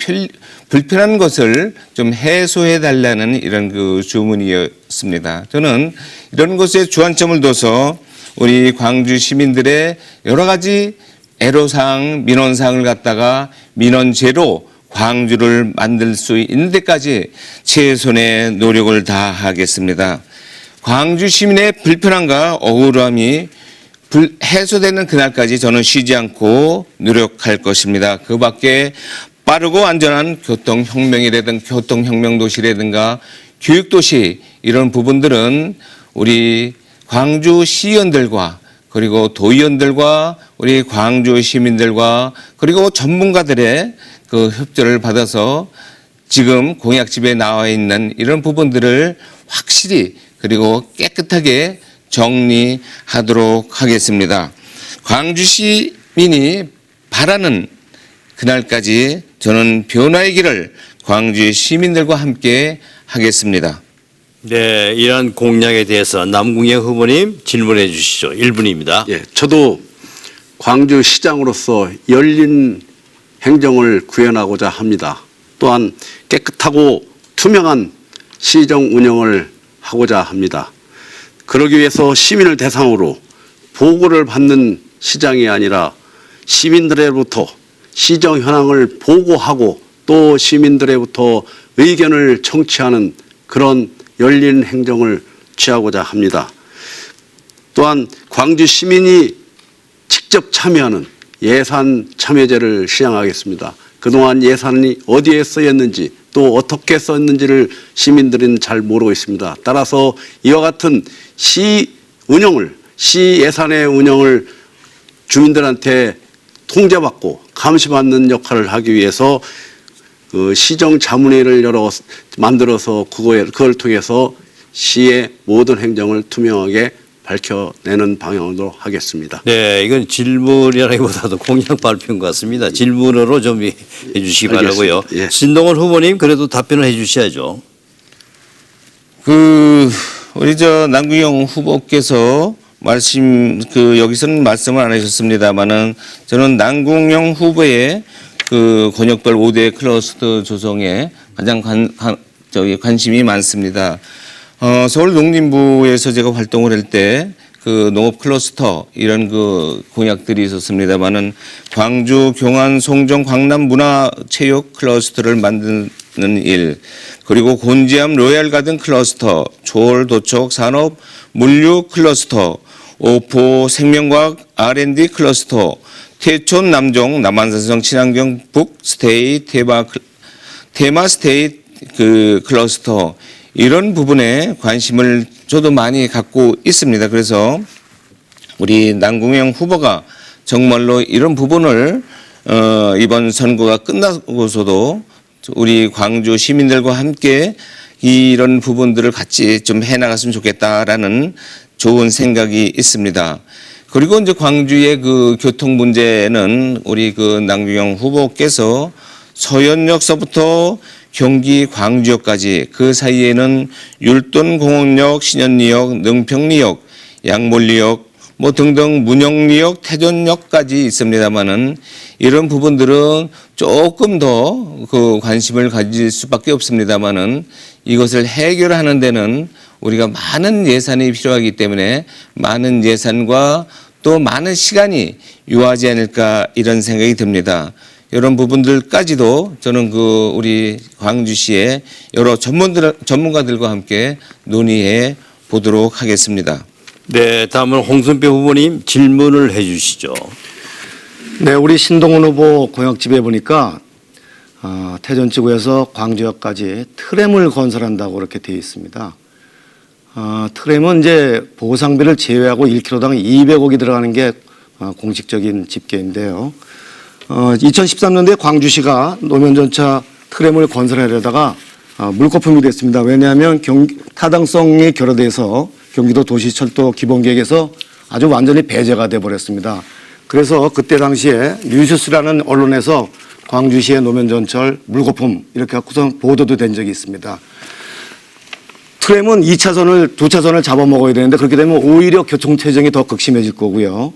불편한 것을 좀 해소해 달라는 이런 주문이었습니다. 저는 이런 것에 주안점을 둬서 우리 광주 시민들의 여러 가지 애로사항, 민원사항을 갖다가 민원제로 광주를 만들 수 있는 데까지 최선의 노력을 다하겠습니다. 광주 시민의 불편함과 억울함이 해소되는 그날까지 저는 쉬지 않고 노력할 것입니다. 그 밖에 빠르고 안전한 교통혁명이라든가 교통혁명도시라든가 교육도시 이런 부분들은 우리 광주 시의원들과 그리고 도의원들과 우리 광주 시민들과 그리고 전문가들의 그 협조를 받아서 지금 공약집에 나와 있는 이런 부분들을 확실히 그리고 깨끗하게 정리하도록 하겠습니다. 광주 시민이 바라는 그날까지 저는 변화의 길을 광주 시민들과 함께 하겠습니다. 네, 이러한 공약에 대해서 남궁영 후보님 질문해 주시죠. 1분입니다. 예, 저도 광주시장으로서 열린 행정을 구현하고자 합니다. 또한 깨끗하고 투명한 시정 운영을 하고자 합니다. 그러기 위해서 시민을 대상으로 보고를 받는 시장이 아니라 시민들로부터 시정 현황을 보고하고 또 시민들로부터 의견을 청취하는 그런 열린 행정을 취하고자 합니다. 또한 광주 시민이 직접 참여하는 예산 참여제를 시행하겠습니다. 그동안 예산이 어디에 쓰였는지 또 어떻게 썼는지를 시민들은 잘 모르고 있습니다. 따라서 이와 같은 시 예산의 운영을 주민들한테 통제받고 감시받는 역할을 하기 위해서 그 시정자문회를 만들어서 그걸 통해서 시의 모든 행정을 투명하게 밝혀내는 방향으로 하겠습니다. 네, 이건 질문이라기보다도 공약 발표인 것 같습니다. 질문으로 좀 해 주시기 바라고요. 예. 신동원 후보님 그래도 답변을 해 주셔야죠. 우리 남궁영 후보께서 여기서는 말씀을 안 하셨습니다만은 저는 남궁영 후보의 그 권역별 5대 클러스터 조성에 가장 관심이 많습니다. 서울 농림부에서 제가 활동을 할 때 그 농업 클러스터 이런 그 공약들이 있었습니다만은 광주, 경안, 송정, 광남 문화체육 클러스터를 만드는 일, 그리고 곤지암 로얄 가든 클러스터, 조월 도촉 산업 물류 클러스터, 오포 생명과학 R&D 클러스터, 태촌 남종 남한산성 친환경 북 스테이 테마 스테이 그 클러스터 이런 부분에 관심을 저도 많이 갖고 있습니다. 그래서 우리 남궁영 후보가 정말로 이런 부분을 이번 선거가 끝나고서도 우리 광주 시민들과 함께 이런 부분들을 같이 좀 해나갔으면 좋겠다라는 좋은 생각이 있습니다. 그리고 이제 광주의 그 교통 문제는 우리 그 남궁영 후보께서 서현역서부터 경기 광주역까지 그 사이에는 율돈 공원역, 신현리역, 능평리역, 양몰리역 뭐 등등 문영리역, 태전역까지 있습니다만은 이런 부분들은 조금 더 그 관심을 가질 수밖에 없습니다만은 이것을 해결하는 데는 우리가 많은 예산이 필요하기 때문에 많은 예산과 또 많은 시간이 요하지 않을까 이런 생각이 듭니다. 이런 부분들까지도 저는 그 우리 광주시의 여러 전문가들과 함께 논의해 보도록 하겠습니다. 네, 다음은 홍순표 후보님 질문을 해 주시죠. 네, 우리 신동훈 후보 공약집에 보니까 태전지구에서 광주역까지 트램을 건설한다고 그렇게 되어 있습니다. 트램은 이제 보상비를 제외하고 1km당 200억이 들어가는 게 공식적인 집계인데요. 2013년도에 광주시가 노면전차 트램을 건설하려다가 물거품이 됐습니다. 왜냐하면 타당성이 결여돼서 경기도 도시철도 기본계획에서 아주 완전히 배제가 돼버렸습니다. 그래서 그때 당시에 뉴스라는 언론에서 광주시의 노면전철 물거품 이렇게 갖고서 보도도 된 적이 있습니다. 트램은 2차선을 잡아먹어야 되는데 그렇게 되면 오히려 교통체증이 더 극심해질 거고요.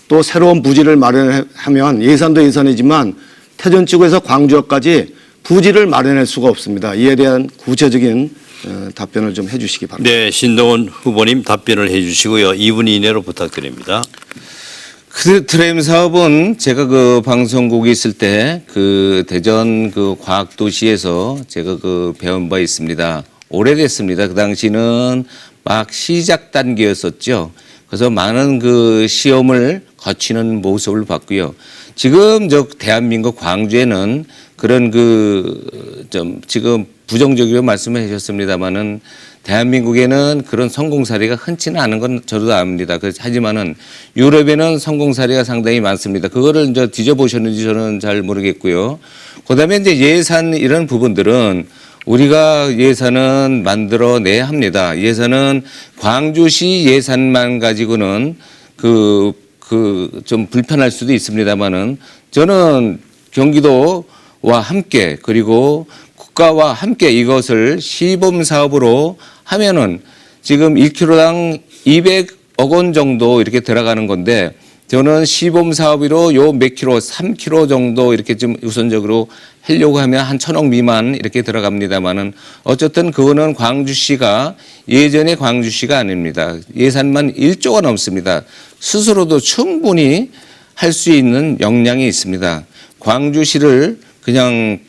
또 새로운 부지를 마련하면 예산도 예산이지만 태전지구에서 광주역까지 부지를 마련할 수가 없습니다. 이에 대한 구체적인 답변을 좀 해주시기 바랍니다. 네, 신동원 후보님 답변을 해 주시고요. 2분 이내로 부탁드립니다. 그 트램 사업은 제가 그 방송국에 있을 때 그 대전 그 과학도시에서 제가 그 배운 바 있습니다. 오래됐습니다. 그 당시는 막 시작 단계였었죠. 그래서 많은 그 시험을 거치는 모습을 봤고요. 지금 대한민국 광주에는 그런 지금 부정적으로 말씀을 하셨습니다만은 대한민국에는 그런 성공 사례가 흔치는 않은 건 저도 압니다. 하지만은 유럽에는 성공 사례가 상당히 많습니다. 그거를 이제 뒤져보셨는지 저는 잘 모르겠고요. 그다음에 이제 예산 이런 부분들은 우리가 예산은 만들어내야 합니다. 예산은 광주시 예산만 가지고는 좀 불편할 수도 있습니다만은 저는 경기도와 함께 그리고 국가와 함께 이것을 시범 사업으로 하면은 지금 1km당 200억 원 정도 이렇게 들어가는 건데 저는 시범 사업으로 요 몇 킬로, 3km 정도 이렇게 좀 우선적으로 하려고 하면 한 1,000억 미만 이렇게 들어갑니다만은 어쨌든 그거는 광주시가 예전의 광주시가 아닙니다. 예산만 1조가 넘습니다. 스스로도 충분히 할 수 있는 역량이 있습니다. 광주시를 그냥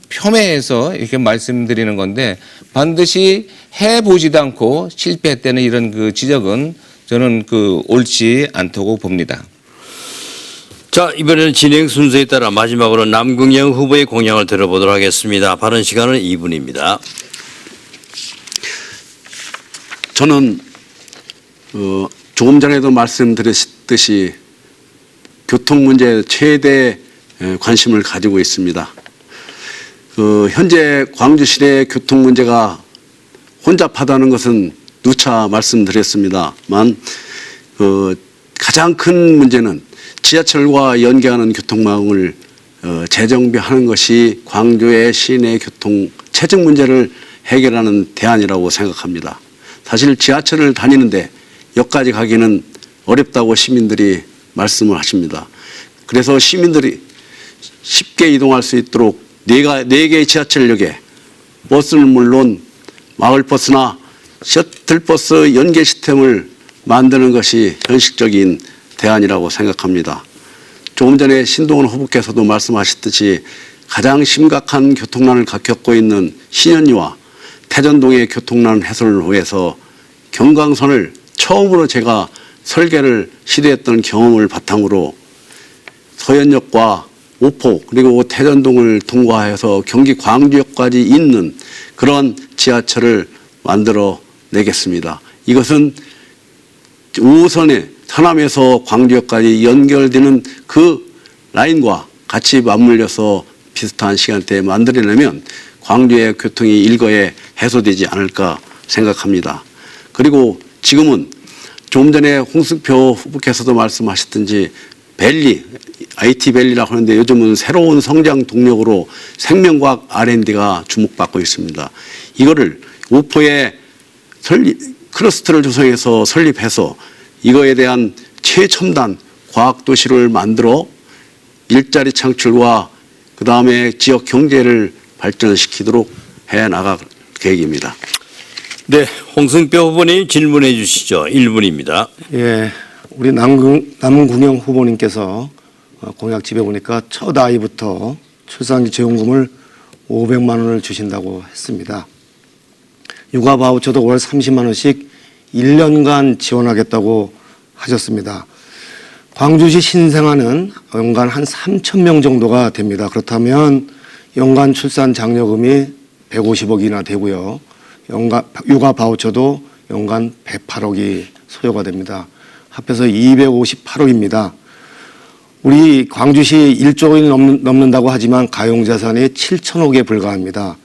폄훼해서 이렇게 말씀드리는 건데 반드시 해보지도 않고 실패했다는 이런 그 지적은 저는 옳지 않다고 봅니다. 자, 이번에는 진행 순서에 따라 마지막으로 남궁영 후보의 공약을 들어보도록 하겠습니다. 발언 시간은 2분입니다. 저는 조금 전에도 말씀드렸듯이 교통 문제에 최대 관심을 가지고 있습니다. 현재 광주시내 교통 문제가 혼잡하다는 것은 누차 말씀드렸습니다만 가장 큰 문제는 지하철과 연계하는 교통망을 재정비하는 것이 광주의 시내 교통 체증 문제를 해결하는 대안이라고 생각합니다. 사실 지하철을 다니는데 역까지 가기는 어렵다고 시민들이 말씀을 하십니다. 그래서 시민들이 쉽게 이동할 수 있도록 4개의 지하철역에 버스는 물론 마을버스나 셔틀버스 연계 시스템을 만드는 것이 현실적인 대안이라고 생각합니다. 조금 전에 신동훈 후보께서도 말씀하셨듯이 가장 심각한 교통난을 겪고 있는 신현리와 태전동의 교통난 해소를 위해서 경강선을 처음으로 제가 설계를 시도했던 경험을 바탕으로 서현역과 오포 그리고 태전동을 통과해서 경기 광주역까지 있는 그런 지하철을 만들어 내겠습니다. 이것은 5호선에 서남에서 광주역까지 연결되는 그 라인과 같이 맞물려서 비슷한 시간대에 만들어내면 광주의 교통이 일거에 해소되지 않을까 생각합니다. 그리고 지금은 조금 전에 홍승표 후보께서도 말씀하셨든지 밸리, IT 밸리라고 하는데 요즘은 새로운 성장 동력으로 생명과학 R&D가 주목받고 있습니다. 이거를 오포에 클러스터를 조성해서 설립해서 이거에 대한 최첨단 과학도시를 만들어 일자리 창출과 그다음에 지역 경제를 발전시키도록 해나갈 계획입니다. 네, 홍승표 후보님 질문해 주시죠. 1분입니다. 예, 우리 남궁영 후보님께서 공약 집에 보니까 첫 아이부터 출산기 지원금을 500만 원을 주신다고 했습니다. 육아 바우처도 월 30만 원씩 1년간 지원하겠다고 하셨습니다. 광주시 신생아는 연간 한 3,000명 정도가 됩니다. 그렇다면 연간 출산 장려금이 150억이나 되고요. 육아 바우처도 연간 108억이 소요가 됩니다. 합해서 258억입니다. 우리 광주시 1조 원이 넘는다고 하지만 가용자산이 7천억에 불과합니다.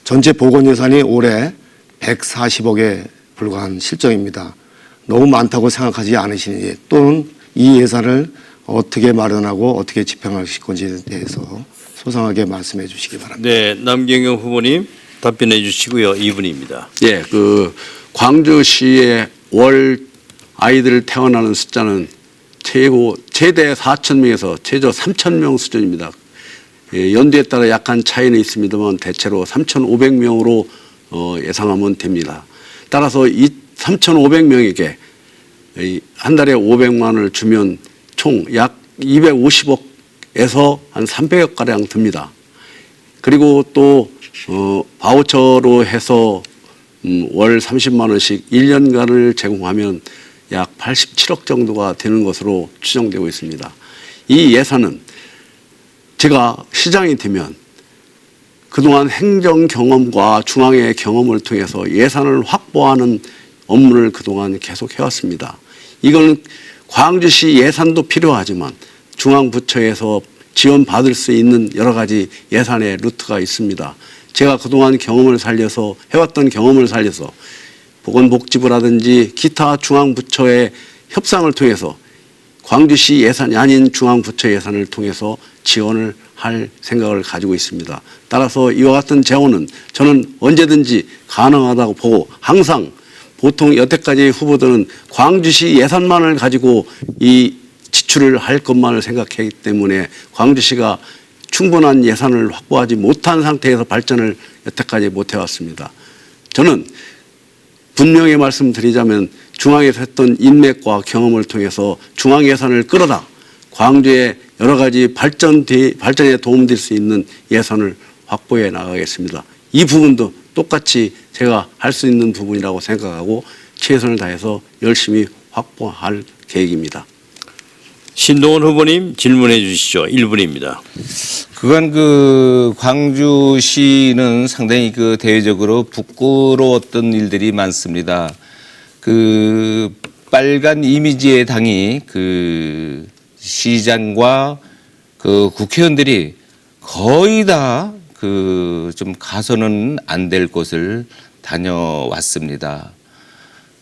전체 보건예산이 올해 140억에 불과한 실정입니다. 너무 많다고 생각하지 않으시는지 또는 이 예산을 어떻게 마련하고 어떻게 집행하실 건지에 대해서 소상하게 말씀해 주시기 바랍니다. 네, 남경영 후보님 답변해 주시고요. 2분입니다. 예, 광주시의 월 아이들 태어나는 숫자는 최대 4,000명에서 최저 3,000명 수준입니다. 예, 연도에 따라 약간 차이는 있습니다만 대체로 3,500명으로 예상하면 됩니다. 따라서 이 3,500명에게 한 달에 500만 원을 주면 총 약 250억에서 한 300억 가량 듭니다. 그리고 또 바우처로 해서 월 30만 원씩 1년간을 제공하면 약 87억 정도가 되는 것으로 추정되고 있습니다. 이 예산은 제가 시장이 되면 그동안 행정 경험과 중앙의 경험을 통해서 예산을 확보하는 업무를 그동안 계속 해왔습니다. 이건 광주시 예산도 필요하지만 중앙부처에서 지원받을 수 있는 여러 가지 예산의 루트가 있습니다. 제가 그동안 경험을 살려서 해왔던 경험을 살려서 보건복지부라든지 기타 중앙부처의 협상을 통해서 광주시 예산이 아닌 중앙부처 예산을 통해서 지원을 할 생각을 가지고 있습니다. 따라서 이와 같은 재원은 저는 언제든지 가능하다고 보고 항상 보통 여태까지 후보들은 광주시 예산만을 가지고 이 지출을 할 것만을 생각하기 때문에 광주시가 충분한 예산을 확보하지 못한 상태에서 발전을 여태까지 못 해왔습니다. 저는 분명히 말씀드리자면 중앙에서 했던 인맥과 경험을 통해서 중앙 예산을 끌어다 광주의 여러 가지 발전에 도움될 수 있는 예산을 확보해 나가겠습니다. 이 부분도 똑같이 제가 할 수 있는 부분이라고 생각하고 최선을 다해서 열심히 확보할 계획입니다. 신동훈 후보님 질문해 주시죠. 1분입니다. 그간 광주시는 상당히 대외적으로 부끄러웠던 일들이 많습니다. 빨간 이미지의 당이 시장과 국회의원들이 거의 다 좀 가서는 안 될 곳을 다녀왔습니다.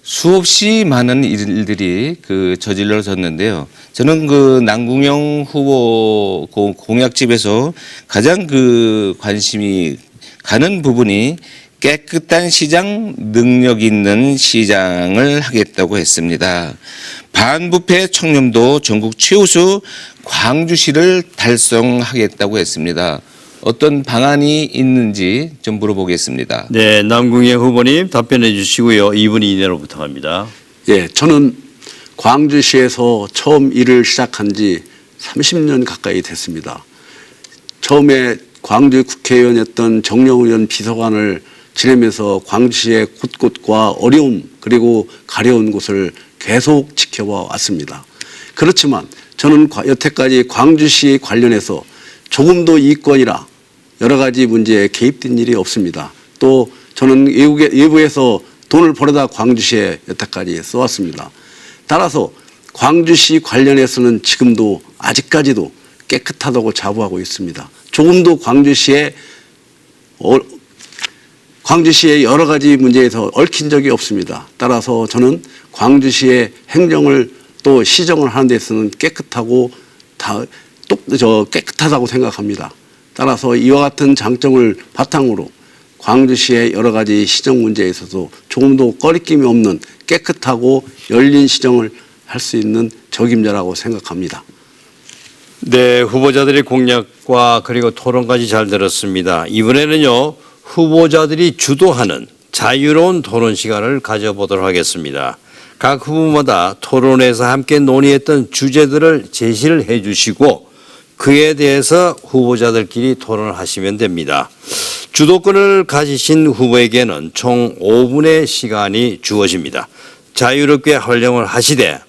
수없이 많은 일들이 저질러졌는데요. 저는 남궁영 후보 공약집에서 가장 관심이 가는 부분이 깨끗한 시장, 능력 있는 시장을 하겠다고 했습니다. 반부패 청렴도 전국 최우수 광주시를 달성하겠다고 했습니다. 어떤 방안이 있는지 좀 물어보겠습니다. 네, 남궁영 후보님 답변해 주시고요. 2분 이내로 부탁합니다. 예, 저는 광주시에서 처음 일을 시작한 지 30년 가까이 됐습니다. 처음에 광주 국회의원이었던 정영훈 의원 비서관을 지내면서 광주시의 곳곳과 어려움 그리고 가려운 곳을 계속 지켜봐 왔습니다. 그렇지만 저는 여태까지 광주시 관련해서 조금도 이권이라 여러 가지 문제에 개입된 일이 없습니다. 또 저는 외부에서 돈을 벌어다 광주시에 여태까지 써왔습니다. 따라서 광주시 관련해서는 지금도 아직까지도 깨끗하다고 자부하고 있습니다. 조금도 광주시의 여러 가지 문제에서 얽힌 적이 없습니다. 따라서 저는 광주시의 행정을 또 시정을 하는 데서는 깨끗하다고 생각합니다. 따라서 이와 같은 장점을 바탕으로 광주시의 여러 가지 시정 문제에 있어서 조금도 꺼리낌이 없는 깨끗하고 열린 시정을 할 수 있는 적임자라고 생각합니다. 네, 후보자들의 공약과 그리고 토론까지 잘 들었습니다. 이번에는요, 후보자들이 주도하는 자유로운 토론 시간을 가져보도록 하겠습니다. 각 후보마다 토론에서 함께 논의했던 주제들을 제시를 해 주시고 그에 대해서 후보자들끼리 토론을 하시면 됩니다. 주도권을 가지신 후보에게는 총 5분의 시간이 주어집니다. 자유롭게 활용을 하시되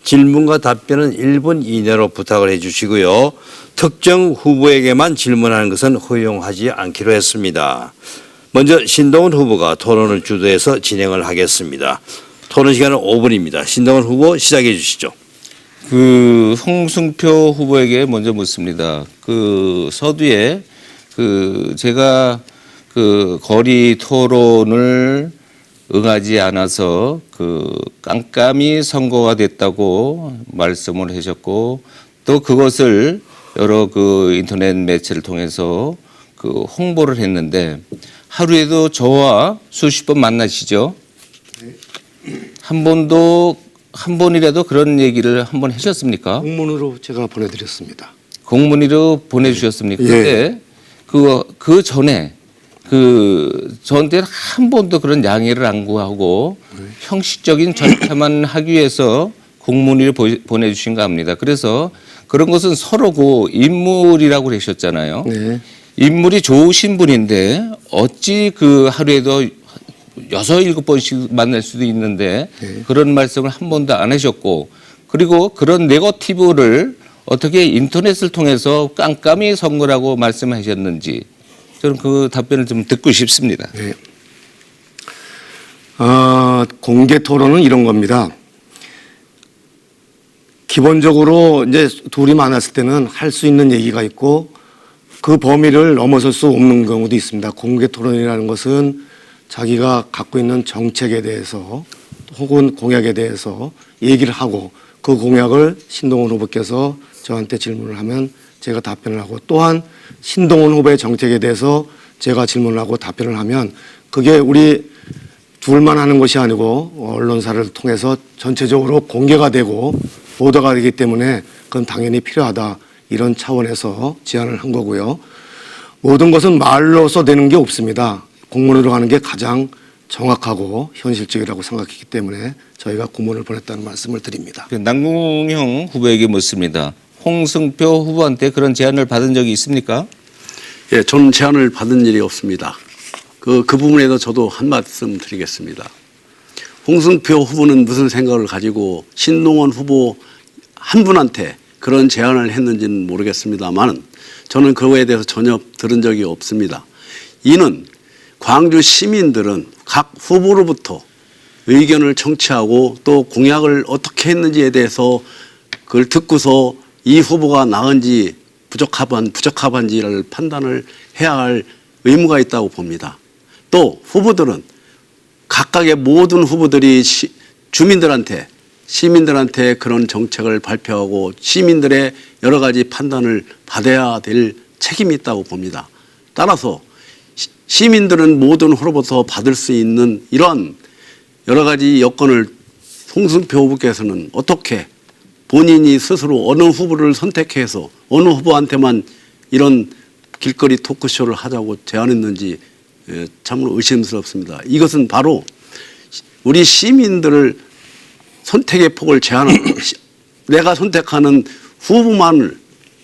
질문과 답변은 1분 이내로 부탁을 해 주시고요. 특정 후보에게만 질문하는 것은 허용하지 않기로 했습니다. 먼저 신동훈 후보가 토론을 주도해서 진행을 하겠습니다. 토론 시간은 5분입니다. 신동훈 후보 시작해 주시죠. 홍승표 후보에게 먼저 묻습니다. 서두에 제가 거리 토론을 응하지 않아서 깜깜이 선거가 됐다고 말씀을 하셨고 또 그것을 여러 인터넷 매체를 통해서 홍보를 했는데 하루에도 저와 수십 번 만나시죠? 한 번이라도 그런 얘기를 한 번 하셨습니까? 공문으로 제가 보내드렸습니다. 공문으로 보내주셨습니까? 예. 근데 그 전에 저한테 한 번도 그런 양해를 안 구하고 형식적인 절차만 하기 위해서 공문을 보내주신 거 압니다. 그래서 그런 것은 서로 인물이라고 그러셨잖아요. 네. 인물이 좋으신 분인데 어찌 하루에도 6, 7번씩 만날 수도 있는데 네. 그런 말씀을 한 번도 안 하셨고 그리고 그런 네거티브를 어떻게 인터넷을 통해서 깜깜이 선거라고 말씀하셨는지 저는 그 답변을 좀 듣고 싶습니다. 네. 공개 토론은 이런 겁니다. 기본적으로 이제 둘이 만났을 때는 할 수 있는 얘기가 있고 그 범위를 넘어설 수 없는 경우도 있습니다. 공개 토론이라는 것은 자기가 갖고 있는 정책에 대해서 혹은 공약에 대해서 얘기를 하고 그 공약을 신동훈 후보께서 저한테 질문을 하면 제가 답변을 하고 또한 신동훈 후보의 정책에 대해서 제가 질문을 하고 답변을 하면 그게 우리 둘만 하는 것이 아니고 언론사를 통해서 전체적으로 공개가 되고 보도가 되기 때문에 그건 당연히 필요하다. 이런 차원에서 제안을 한 거고요. 모든 것은 말로서 되는 게 없습니다. 공문으로 가는 게 가장 정확하고 현실적이라고 생각했기 때문에 저희가 공문을 보냈다는 말씀을 드립니다. 남궁영 후보에게 묻습니다. 홍승표 후보한테 그런 제안을 받은 적이 있습니까? 예, 저는 제안을 받은 일이 없습니다. 그 부분에도 저도 한 말씀 드리겠습니다. 홍승표 후보는 무슨 생각을 가지고 신동원 후보 한 분한테 그런 제안을 했는지는 모르겠습니다만 저는 그거에 대해서 전혀 들은 적이 없습니다. 이는 광주 시민들은 각 후보로부터 의견을 청취하고 또 공약을 어떻게 했는지에 대해서 그걸 듣고서 이 후보가 나은지 부적합한지를 판단을 해야 할 의무가 있다고 봅니다. 또 후보들은 각각의 모든 후보들이 시민들한테 그런 정책을 발표하고 시민들의 여러 가지 판단을 받아야 될 책임이 있다고 봅니다. 따라서 시민들은 모든 후보부터 받을 수 있는 이러한 여러 가지 여건을 홍승표 후보께서는 어떻게 본인이 스스로 어느 후보를 선택해서 어느 후보한테만 이런 길거리 토크쇼를 하자고 제안했는지 참으로 의심스럽습니다. 이것은 바로 우리 시민들을 선택의 폭을 제한하는 내가 선택하는 후보만을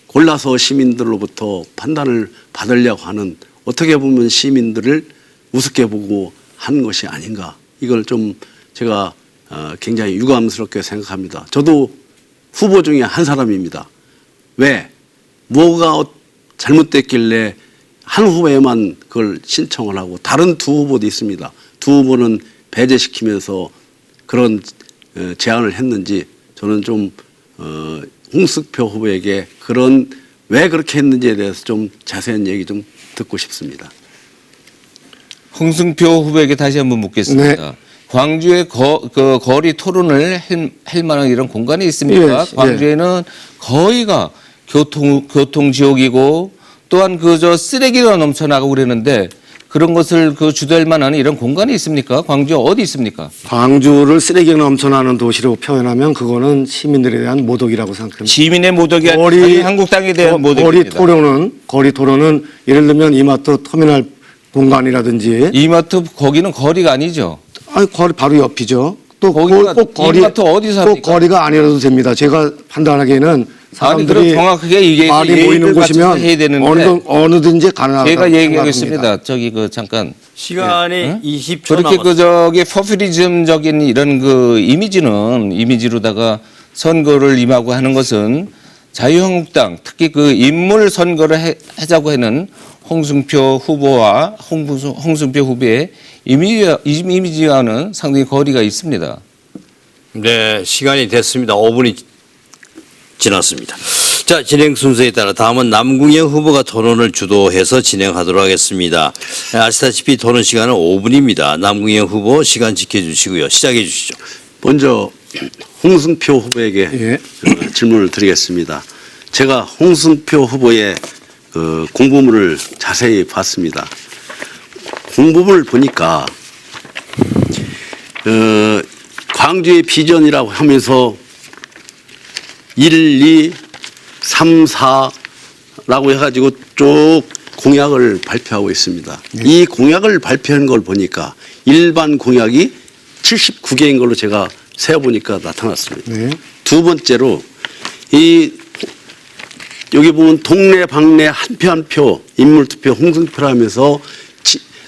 골라서 시민들로부터 판단을 받으려고 하는 어떻게 보면 시민들을 우습게 보고 하는 것이 아닌가. 이걸 좀 제가 굉장히 유감스럽게 생각합니다. 저도 후보 중에 한 사람입니다. 왜? 뭐가 잘못됐길래 한 후보에만 그걸 신청을 하고 다른 두 후보도 있습니다. 두 후보는 배제시키면서 그런 제안을 했는지 저는 좀 홍승표 후보에게 그런 왜 그렇게 했는지에 대해서 좀 자세한 얘기 좀 듣고 싶습니다. 홍승표 후보에게 다시 한번 묻겠습니다. 네. 광주에 거리 토론을 할 만한 이런 공간이 있습니까? 예, 광주에는 거의가 교통 지옥이고 또한 쓰레기가 넘쳐나가고 그러는데 그런 것을 주도할 만한 이런 공간이 있습니까? 광주 어디 있습니까? 광주를 쓰레기가 넘쳐나는 도시로 표현하면 그거는 시민들에 대한 모독이라고 생각합니다. 시민의 모독이 아니라 한국당에 대한 모독입니다. 거리 토론은 예를 들면 이마트 터미널 공간이라든지 이마트 거기는 거리가 아니죠. 아니 거리 바로 옆이죠. 또 거기가 꼭 거리 이마트 어디서 꼭 합니까? 거리가 아니라도 됩니다. 제가 판단하기에는 아니 그럼 사람들이 정확하게 이게 많이 모이는 곳이면 해야 되는데 어느든지 가능하다고 제가 생각합니다. 얘기하겠습니다. 잠깐. 시간이 20초 그렇게 남았습니다. 퍼퓰리즘적인 이런 이미지로다가 선거를 임하고 하는 것은 자유한국당 특히 인물 선거를 하자고 하는 홍승표 후보와 홍승표 후보의 이미지와는 상당히 거리가 있습니다. 네, 시간이 됐습니다. 5분이 지났습니다. 자, 진행 순서에 따라 다음은 남궁영 후보가 토론을 주도해서 진행하도록 하겠습니다. 아시다시피 토론 시간은 5분입니다. 남궁영 후보 시간 지켜주시고요. 시작해 주시죠. 먼저 홍승표 후보에게 예. 질문을 드리겠습니다. 제가 홍승표 후보의 공보문을 자세히 봤습니다. 공보문을 보니까 광주의 비전이라고 하면서 1, 2, 3, 4라고 해가지고 쭉 공약을 발표하고 있습니다. 이 공약을 발표한 걸 보니까 일반 공약이 79개인 걸로 제가 세어보니까 나타났습니다. 네. 두 번째로 여기 보면 동네 방네 한 표 한 표 인물투표 홍승표를 하면서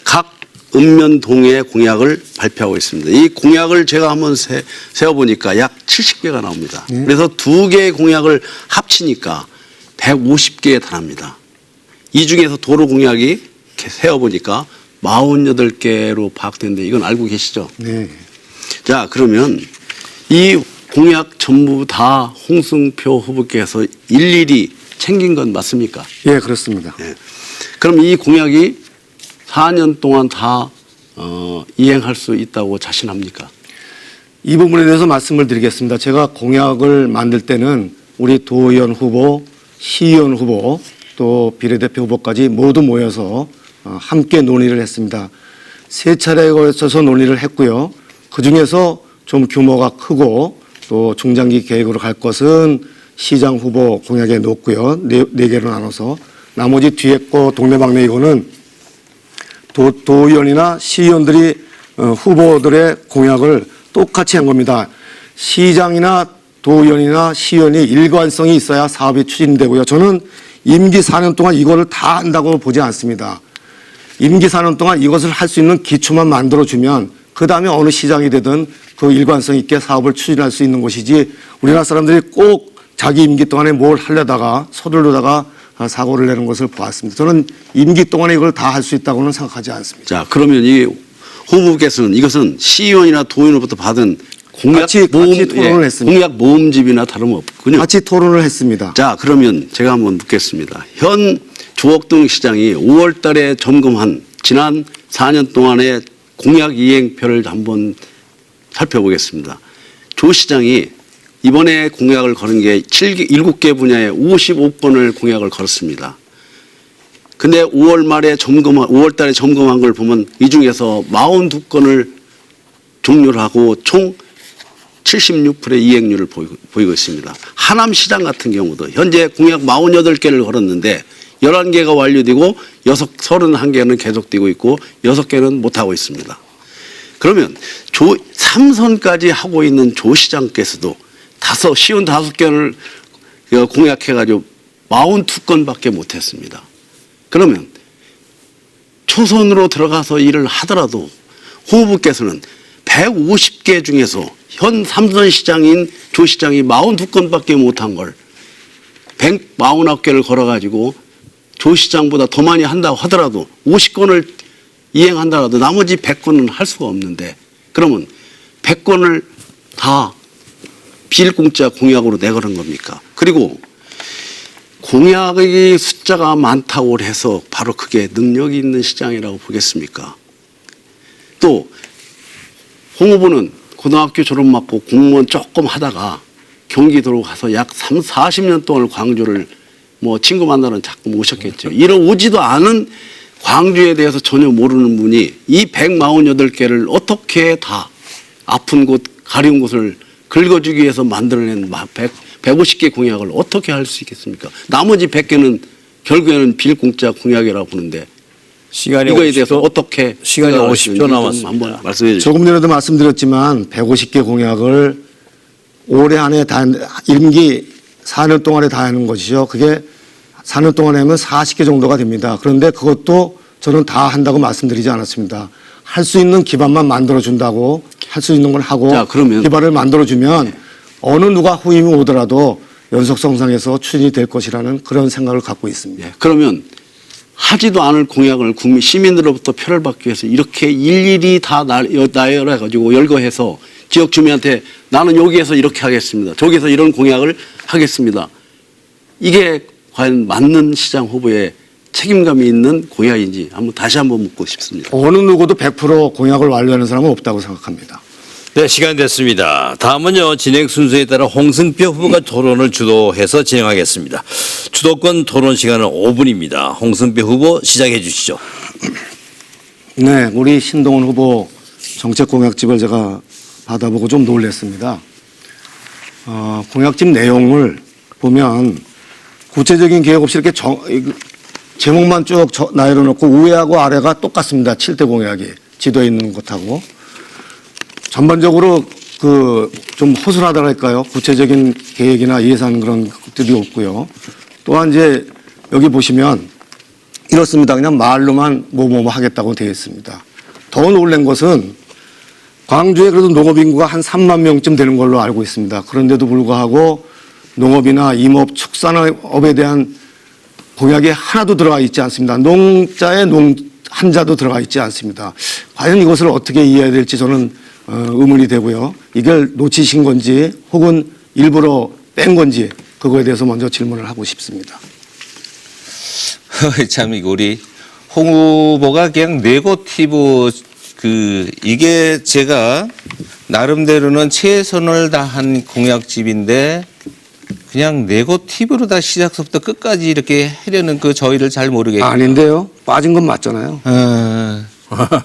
각 읍면동의 공약을 발표하고 있습니다. 이 공약을 제가 한번 세어보니까 약 70개가 나옵니다. 그래서 두 개의 공약을 합치니까 150개에 달합니다. 이 중에서 도로 공약이 세어보니까 48개로 파악되는데 이건 알고 계시죠? 네. 자, 그러면 이 공약 전부 다 홍승표 후보께서 일일이 챙긴 건 맞습니까? 예, 그렇습니다. 예. 그럼 이 공약이 4년 동안 다 이행할 수 있다고 자신합니까? 이 부분에 대해서 말씀을 드리겠습니다. 제가 공약을 만들 때는 우리 도의원 후보, 시의원 후보, 또 비례대표 후보까지 모두 모여서 함께 논의를 했습니다. 3차례에 걸쳐서 논의를 했고요. 그중에서 좀 규모가 크고 또 중장기 계획으로 갈 것은 시장 후보 공약에 놓고요. 네 개로 나눠서 나머지 뒤에 거 동네방네 이거는 도의원이나 시의원들이 후보들의 공약을 똑같이 한 겁니다. 시장이나 도의원이나 시의원이 일관성이 있어야 사업이 추진되고요. 저는 임기 4년 동안 이거를 다 한다고 보지 않습니다. 임기 4년 동안 이것을 할 수 있는 기초만 만들어주면 그 다음에 어느 시장이 되든 그 일관성 있게 사업을 추진할 수 있는 것이지 우리나라 사람들이 꼭 자기 임기 동안에 뭘 하려다가 서두르다가 사고를 내는 것을 보았습니다. 저는 임기 동안에 이걸 다 할 수 있다고는 생각하지 않습니다. 자, 그러면 이 후보께서는 이것은 시의원이나 도의원으로부터 받은 공약 같이 토론을 했습니다. 공약 모음집이나 다름없군요. 같이 토론을 했습니다. 자, 그러면 제가 한번 묻겠습니다. 현 조옥동 시장이 5월 달에 점검한 지난 4년 동안의 공약 이행표를 한번 살펴보겠습니다. 조 시장이 이번에 공약을 거는 게 7개 분야에 55건을 공약을 걸었습니다. 근데 5월 달에 점검한 걸 보면 이 중에서 42건을 종료를 하고 총 76%의 이행률을 보이고 있습니다. 하남시장 같은 경우도 현재 공약 48개를 걸었는데 11개가 완료되고 31개는 계속되고 있고 6개는 못하고 있습니다. 그러면 3선까지 하고 있는 조 시장께서도 시의원 5개를 공약해가지고 42건밖에 못했습니다. 그러면 초선으로 들어가서 일을 하더라도 후보께서는 150개 중에서 현 3선 시장인 조 시장이 42건밖에 못한 걸 149개를 걸어가지고 조 시장보다 더 많이 한다고 하더라도 50건을 이행한다라도 나머지 100건은 할 수가 없는데 그러면 100건을 다 비일공짜 공약으로 내걸은 겁니까? 그리고 공약의 숫자가 많다고 해서 바로 그게 능력이 있는 시장이라고 보겠습니까? 또 홍 후보는 고등학교 졸업 맞고 공무원 조금 하다가 경기도로 가서 약 40년 동안 광주를 친구 만나러 자꾸 오셨겠죠. 오지도 않은 광주에 대해서 전혀 모르는 분이 이 148개를 어떻게 다 아픈 곳, 가려운 곳을 긁어주기 위해서 만들어낸 150개 공약을 어떻게 할 수 있겠습니까? 나머지 100개는 결국에는 비일공짜 공약이라고 보는데 시간이 이거에 대해서 어떻게 시간이 50초 남았습니다. 한번 말씀해 주시죠. 조금 전에도 말씀드렸지만 150개 공약을 올해 안에 다 임기 4년 동안에 다 하는 것이죠. 그게 4년 동안에 하면 40개 정도가 됩니다. 그런데 그것도 저는 다 한다고 말씀드리지 않았습니다. 할 수 있는 기반만 만들어준다고 할 수 있는 걸 하고 자, 그러면 기반을 만들어주면 어느 누가 후임이 오더라도 연속성상에서 추진이 될 것이라는 그런 생각을 갖고 있습니다. 네, 그러면 하지도 않을 공약을 국민 시민들로부터 표를 받기 위해서 이렇게 일일이 다 나열해가지고 열거해서 지역 주민한테 나는 여기에서 이렇게 하겠습니다. 저기에서 이런 공약을 하겠습니다. 이게 과연 맞는 시장 후보의 책임감이 있는 공약인지 다시 한번 묻고 싶습니다. 어느 누구도 100% 공약을 완료하는 사람은 없다고 생각합니다. 네, 시간 됐습니다. 다음은요, 진행 순서에 따라 홍승표 후보가 토론을 주도해서 진행하겠습니다. 주도권 토론 시간은 5분입니다. 홍승표 후보 시작해 주시죠. 네, 우리 신동훈 후보 정책 공약집을 제가 받아보고 좀 놀랐습니다. 공약집 내용을 보면 구체적인 계획 없이 이렇게 제목만 쭉 나열해놓고 우회하고 아래가 똑같습니다. 7대 공약이 지도에 있는 것하고. 전반적으로 좀 허술하다 할까요? 구체적인 계획이나 예산 그런 것들이 없고요. 또한 이제 여기 보시면 이렇습니다. 그냥 말로만 뭐뭐 하겠다고 되어 있습니다. 더 놀란 것은 광주에 그래도 농업 인구가 한 3만 명쯤 되는 걸로 알고 있습니다. 그런데도 불구하고 농업이나 임업, 축산업에 대한 공약이 하나도 들어가 있지 않습니다. 농자의 한자도 들어가 있지 않습니다. 과연 이것을 어떻게 이해해야 될지 저는 의문이 되고요. 이걸 놓치신 건지 혹은 일부러 뺀 건지 그거에 대해서 먼저 질문을 하고 싶습니다. 참 이거 우리 홍 후보가 그냥 네거티브 이게 제가 나름대로는 최선을 다한 공약집인데 그냥 네거티브로 다 시작부터 끝까지 이렇게 하려는 그 저희를 잘 모르겠고. 아닌데요. 빠진 건 맞잖아요.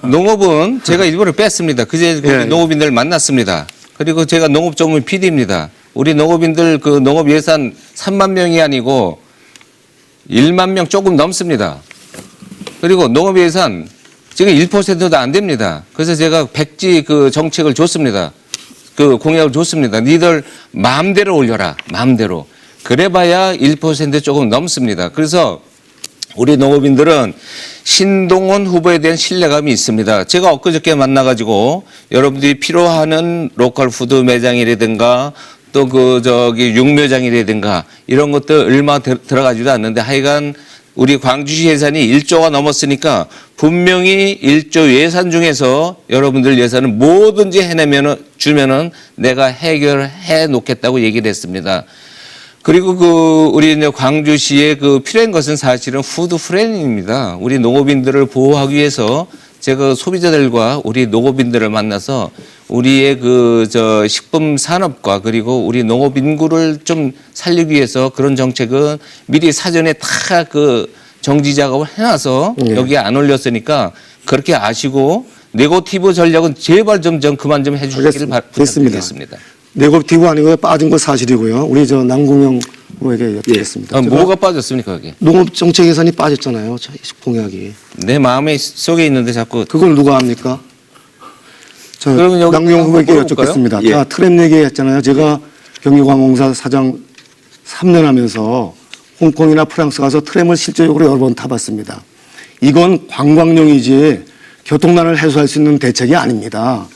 농업은 제가 일부러 뺐습니다. 그제 예. 농업인들 만났습니다. 그리고 제가 농업전문 PD입니다. 우리 농업인들 그 농업 예산 3만 명이 아니고 1만 명 조금 넘습니다. 그리고 농업 예산 지금 1%도 안 됩니다. 그래서 제가 백지 그 정책을 줬습니다. 그 공약을 줬습니다. 니들 마음대로 올려라. 마음대로. 그래봐야 1% 조금 넘습니다. 그래서 우리 농업인들은 신동원 후보에 대한 신뢰감이 있습니다. 제가 엊그저께 만나가지고 여러분들이 필요하는 로컬 푸드 매장이라든가 또 육묘장이라든가 이런 것들 얼마 들어가지도 않는데 하여간 우리 광주시 예산이 1조가 넘었으니까 분명히 1조 예산 중에서 여러분들 예산을 뭐든지 주면은 내가 해결해 놓겠다고 얘기를 했습니다. 그리고 우리 이제 광주시의 필요한 것은 사실은 푸드 프렌입니다. 우리 농업인들을 보호하기 위해서 제가 소비자들과 우리 농업인들을 만나서 우리의 식품 산업과 그리고 우리 농업 인구를 좀 살리기 위해서 그런 정책은 미리 사전에 다 정지 작업을 해놔서 여기에 안 올렸으니까 그렇게 아시고 네거티브 전략은 제발 좀 그만 좀 해주시기를 부탁드리겠습니다. 네거티브 아니고요. 빠진 거 사실이고요. 우리 남궁영 후보에게 여쭙겠습니다. 뭐가 빠졌습니까, 그게? 농업 정책 예산이 빠졌잖아요. 공약이. 내 마음에 속에 있는데 자꾸. 그걸 누가 합니까? 그러면 여기 남궁영 후보에게 한번 여쭙겠습니다. 예. 자, 트램 얘기했잖아요. 제가 경기관공사 사장 3년 하면서 홍콩이나 프랑스 가서 트램을 실제적으로 여러 번 타봤습니다. 이건 관광용이지 교통난을 해소할 수 있는 대책이 아닙니다.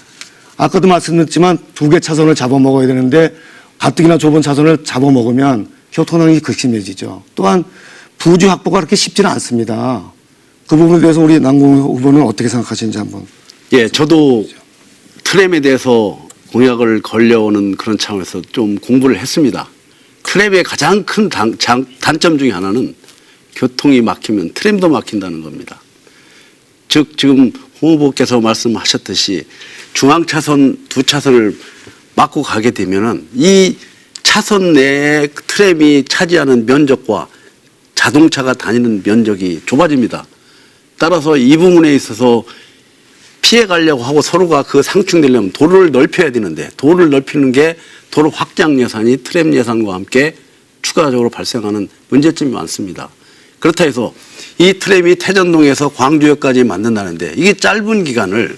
아까도 말씀드렸지만 2개 차선을 잡아먹어야 되는데 가뜩이나 좁은 차선을 잡아먹으면 교통난이 극심해지죠. 또한 부지 확보가 그렇게 쉽지는 않습니다. 그 부분에 대해서 우리 남궁영 후보는 어떻게 생각하시는지 한번. 예, 저도 트램에 대해서 공약을 걸려오는 그런 차원에서 좀 공부를 했습니다. 트램의 가장 큰 단점 중에 하나는 교통이 막히면 트램도 막힌다는 겁니다. 즉 지금 홍 후보께서 말씀하셨듯이 중앙차선 2차선을 막고 가게 되면은 이 차선 내에 트램이 차지하는 면적과 자동차가 다니는 면적이 좁아집니다. 따라서 이 부분에 있어서 피해 가려고 하고 서로가 상충되려면 도로를 넓혀야 되는데 도로를 넓히는 게 도로 확장 예산이 트램 예산과 함께 추가적으로 발생하는 문제점이 많습니다. 그렇다 해서 이 트램이 태전동에서 광주역까지 만든다는데 이게 짧은 기간을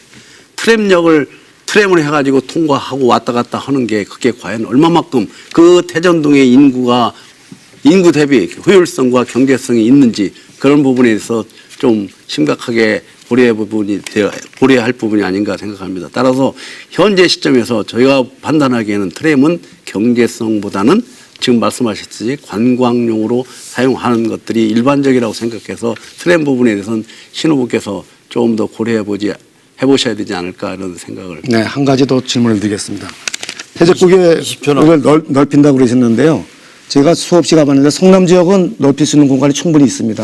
트램을 해가지고 통과하고 왔다 갔다 하는 게 그게 과연 얼마만큼 태전동의 인구 대비 효율성과 경제성이 있는지 그런 부분에 대해서 좀 심각하게 고려할 부분이 아닌가 생각합니다. 따라서 현재 시점에서 저희가 판단하기에는 트램은 경제성보다는 지금 말씀하셨듯이 관광용으로 사용하는 것들이 일반적이라고 생각해서 트램 부분에 대해서는 신 후보께서 조금 더 해보셔야 되지 않을까 이런 생각을. 네, 한 가지 더 질문을 드리겠습니다. 해적국에 이걸 넓힌다고 그러셨는데요. 제가 수없이 가봤는데 성남 지역은 넓힐 수 있는 공간이 충분히 있습니다.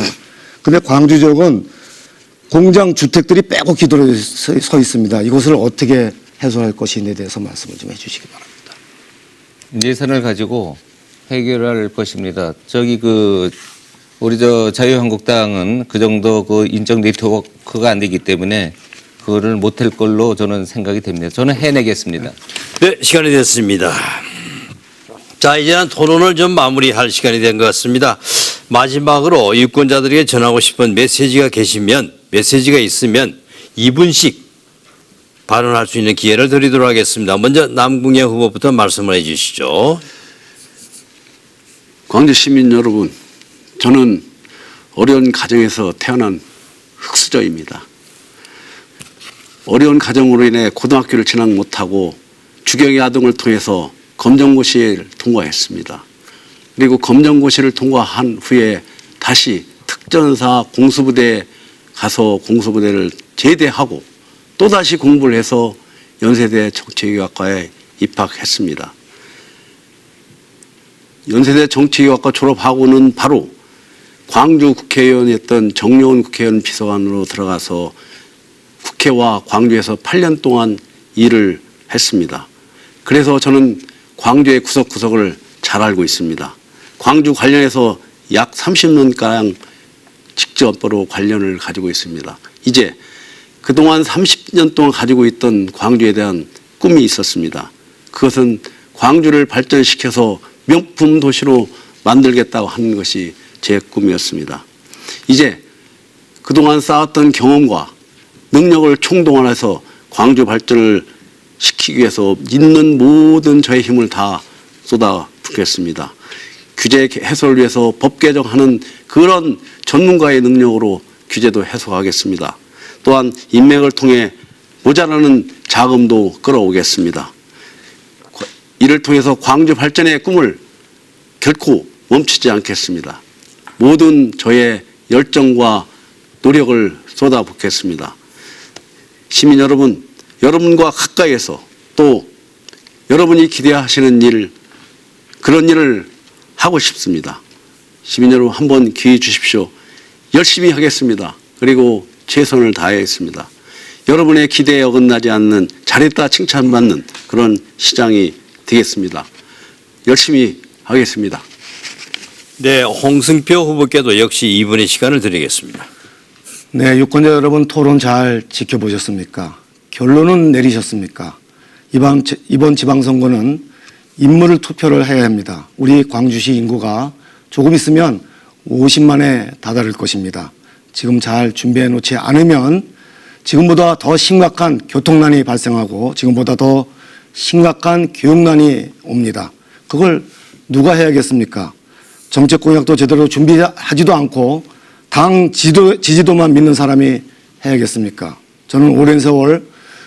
그런데 광주 지역은 공장 주택들이 빼곡히 서 있습니다. 이것을 어떻게 해소할 것인지에 대해서 말씀을 좀 해주시기 바랍니다. 예산을 가지고 해결할 것입니다. 우리 자유한국당은 그 정도 인적 네트워크가 안 되기 때문에 그거를 못할 걸로 저는 생각이 됩니다. 저는 해내겠습니다. 네, 시간이 됐습니다. 자, 이제는 토론을 좀 마무리할 시간이 된 것 같습니다. 마지막으로 유권자들에게 전하고 싶은 메시지가 있으면 2분씩 발언할 수 있는 기회를 드리도록 하겠습니다. 먼저 남궁영 후보부터 말씀을 해 주시죠. 광주 시민 여러분, 저는 어려운 가정에서 태어난 흙수저입니다. 어려운 가정으로 인해 고등학교를 진학 못하고 주경의 아동을 통해서 검정고시를 통과했습니다. 그리고 검정고시를 통과한 후에 다시 특전사 공수부대에 가서 공수부대를 제대하고 또다시 공부를 해서 연세대 정치외교학과에 입학했습니다. 연세대 정치외교학과 졸업하고는 바로 광주 국회의원이었던 정용훈 국회의원 비서관으로 들어가서 국회와 광주에서 8년 동안 일을 했습니다. 그래서 저는 광주의 구석구석을 잘 알고 있습니다. 광주 관련해서 약 30년가량 직접으로 관련을 가지고 있습니다. 이제 그동안 30년 동안 가지고 있던 광주에 대한 꿈이 있었습니다. 그것은 광주를 발전시켜서 명품 도시로 만들겠다고 하는 것이 제 꿈이었습니다. 이제 그동안 쌓았던 경험과 능력을 총동원해서 광주 발전을 시키기 위해서 있는 모든 저의 힘을 다 쏟아붓겠습니다. 규제 해소를 위해서 법 개정하는 그런 전문가의 능력으로 규제도 해소하겠습니다. 또한 인맥을 통해 모자라는 자금도 끌어오겠습니다. 이를 통해서 광주 발전의 꿈을 결코 멈추지 않겠습니다. 모든 저의 열정과 노력을 쏟아붓겠습니다. 시민 여러분, 여러분과 가까이에서 또 여러분이 기대하시는 일, 그런 일을 하고 싶습니다. 시민 여러분 한번 기회 주십시오. 열심히 하겠습니다. 그리고 최선을 다하겠습니다. 여러분의 기대에 어긋나지 않는 잘했다 칭찬받는 그런 시장이 되겠습니다. 열심히 하겠습니다. 네, 홍승표 후보께도 역시 2분의 시간을 드리겠습니다. 네, 유권자 여러분 토론 잘 지켜보셨습니까? 결론은 내리셨습니까? 이번 지방선거는 인물을 투표를 해야 합니다. 우리 광주시 인구가 조금 있으면 50만에 다다를 것입니다. 지금 잘 준비해 놓지 않으면 지금보다 더 심각한 교통난이 발생하고 지금보다 더 심각한 교육난이 옵니다. 그걸 누가 해야겠습니까? 정책 공약도 제대로 준비하지도 않고 당 지지도만 믿는 사람이 해야겠습니까? 저는 오랜 세월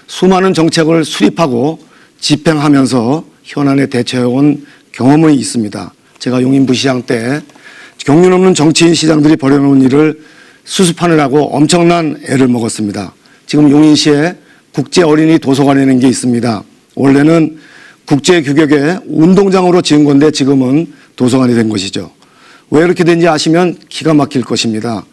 수많은 정책을 수립하고 집행하면서 현안에 대처해온 경험이 있습니다. 제가 용인부시장 때 경륜 없는 정치인 시장들이 벌여놓은 일을 수습하느라고 엄청난 애를 먹었습니다. 지금 용인시에 국제 어린이 도서관이라는 게 있습니다. 원래는 국제 규격의 운동장으로 지은 건데 지금은 도서관이 된 것이죠. 왜 이렇게 된지 아시면 기가 막힐 것입니다.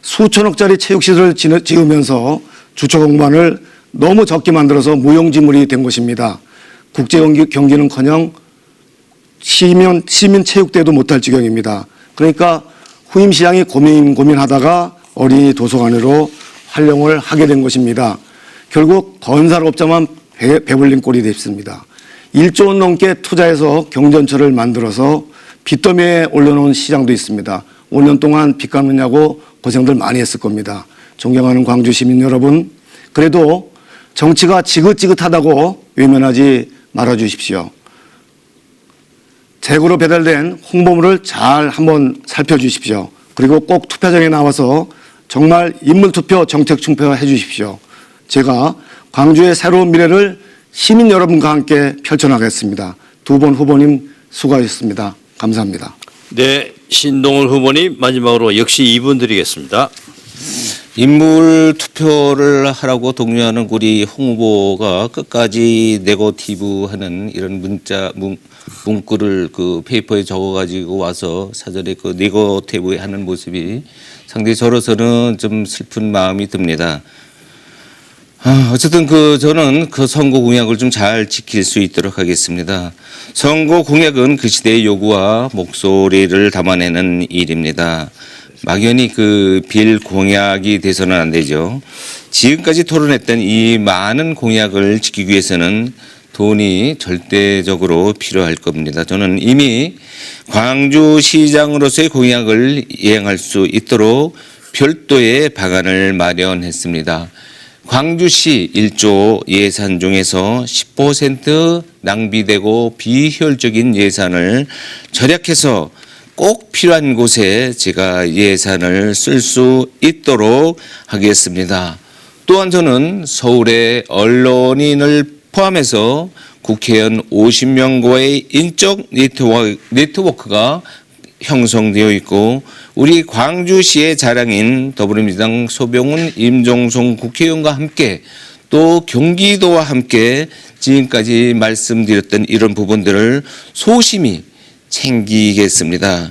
수천억짜리 체육시설을 지으면서 주초 공간을 너무 적게 만들어서 무용지물이 된 것입니다. 국제 경기는커녕 시민 체육대회도 못할 지경입니다. 그러니까 후임 시장이 고민하다가 어린이 도서관으로 활용을 하게 된 것입니다. 결국 건설업자만 배불린 꼴이 됐습니다. 1조 원 넘게 투자해서 경전철을 만들어서 빚더미에 올려놓은 시장도 있습니다. 5년 동안 빚 갚느냐고 고생들 많이 했을 겁니다. 존경하는 광주 시민 여러분, 그래도 정치가 지긋지긋하다고 외면하지 말아주십시오. 재고로 배달된 홍보물을 잘 한번 살펴주십시오. 그리고 꼭 투표장에 나와서 정말 인물투표, 정책투표 해주십시오. 제가 광주의 새로운 미래를 시민 여러분과 함께 펼쳐나가겠습니다. 두 분 후보님 수고하셨습니다. 감사합니다. 네, 신동훈 후보님 마지막으로 역시 2분 드리겠습니다. 인물 투표를 하라고 독려하는 우리 홍 후보가 끝까지 네거티브하는 이런 문구를 그 페이퍼에 적어가지고 와서 사전에 그 네거티브하는 모습이 상당히 저로서는 좀 슬픈 마음이 듭니다. 어쨌든 저는 그 선거 공약을 좀 잘 지킬 수 있도록 하겠습니다. 선거 공약은 그 시대의 요구와 목소리를 담아내는 일입니다. 막연히 빌 공약이 돼서는 안 되죠. 지금까지 토론했던 이 많은 공약을 지키기 위해서는 돈이 절대적으로 필요할 겁니다. 저는 이미 광주시장으로서의 공약을 이행할 수 있도록 별도의 방안을 마련했습니다. 광주시 1조 예산 중에서 10% 낭비되고 비효율적인 예산을 절약해서 꼭 필요한 곳에 제가 예산을 쓸 수 있도록 하겠습니다. 또한 저는 서울의 언론인을 포함해서 국회의원 50명과의 인적 네트워크가 형성되어 있고 우리 광주시의 자랑인 더불어민주당 소병훈, 임종송 국회의원과 함께 또 경기도와 함께 지금까지 말씀드렸던 이런 부분들을 소심히 챙기겠습니다.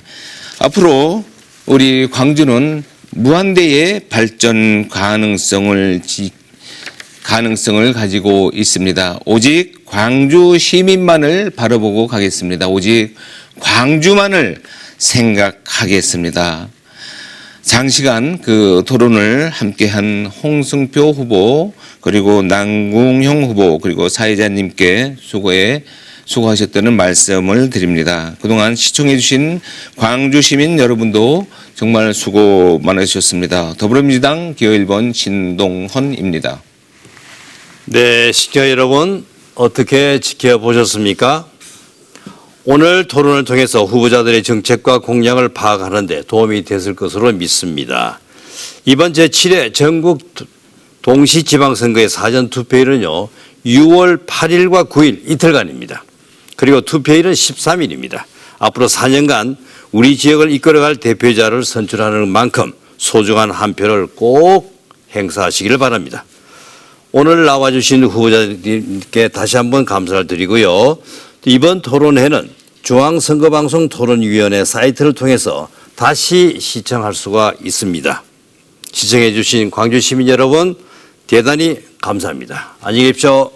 앞으로 우리 광주는 무한대의 발전 가능성을 가지고 있습니다. 오직 광주 시민만을 바라보고 가겠습니다. 오직 광주만을 생각하겠습니다. 장시간 그 토론을 함께한 홍승표 후보 그리고 남궁형 후보 그리고 사회자님께 수고하셨다는 말씀을 드립니다. 그동안 시청해 주신 광주 시민 여러분도 정말 수고 많으셨습니다. 더불어민주당 기호 1번 신동헌입니다. 네, 시청자 여러분 어떻게 지켜보셨습니까? 오늘 토론을 통해서 후보자들의 정책과 공약을 파악하는 데 도움이 됐을 것으로 믿습니다. 이번 제7회 전국 동시지방선거의 사전투표일은요. 6월 8일과 9일 이틀간입니다. 그리고 투표일은 13일입니다. 앞으로 4년간 우리 지역을 이끌어갈 대표자를 선출하는 만큼 소중한 한 표를 꼭 행사하시기를 바랍니다. 오늘 나와주신 후보자님께 다시 한번 감사를 드리고요. 이번 토론회는 중앙선거방송 토론위원회 사이트를 통해서 다시 시청할 수가 있습니다. 시청해 주신 광주 시민 여러분 대단히 감사합니다. 안녕히 계십시오.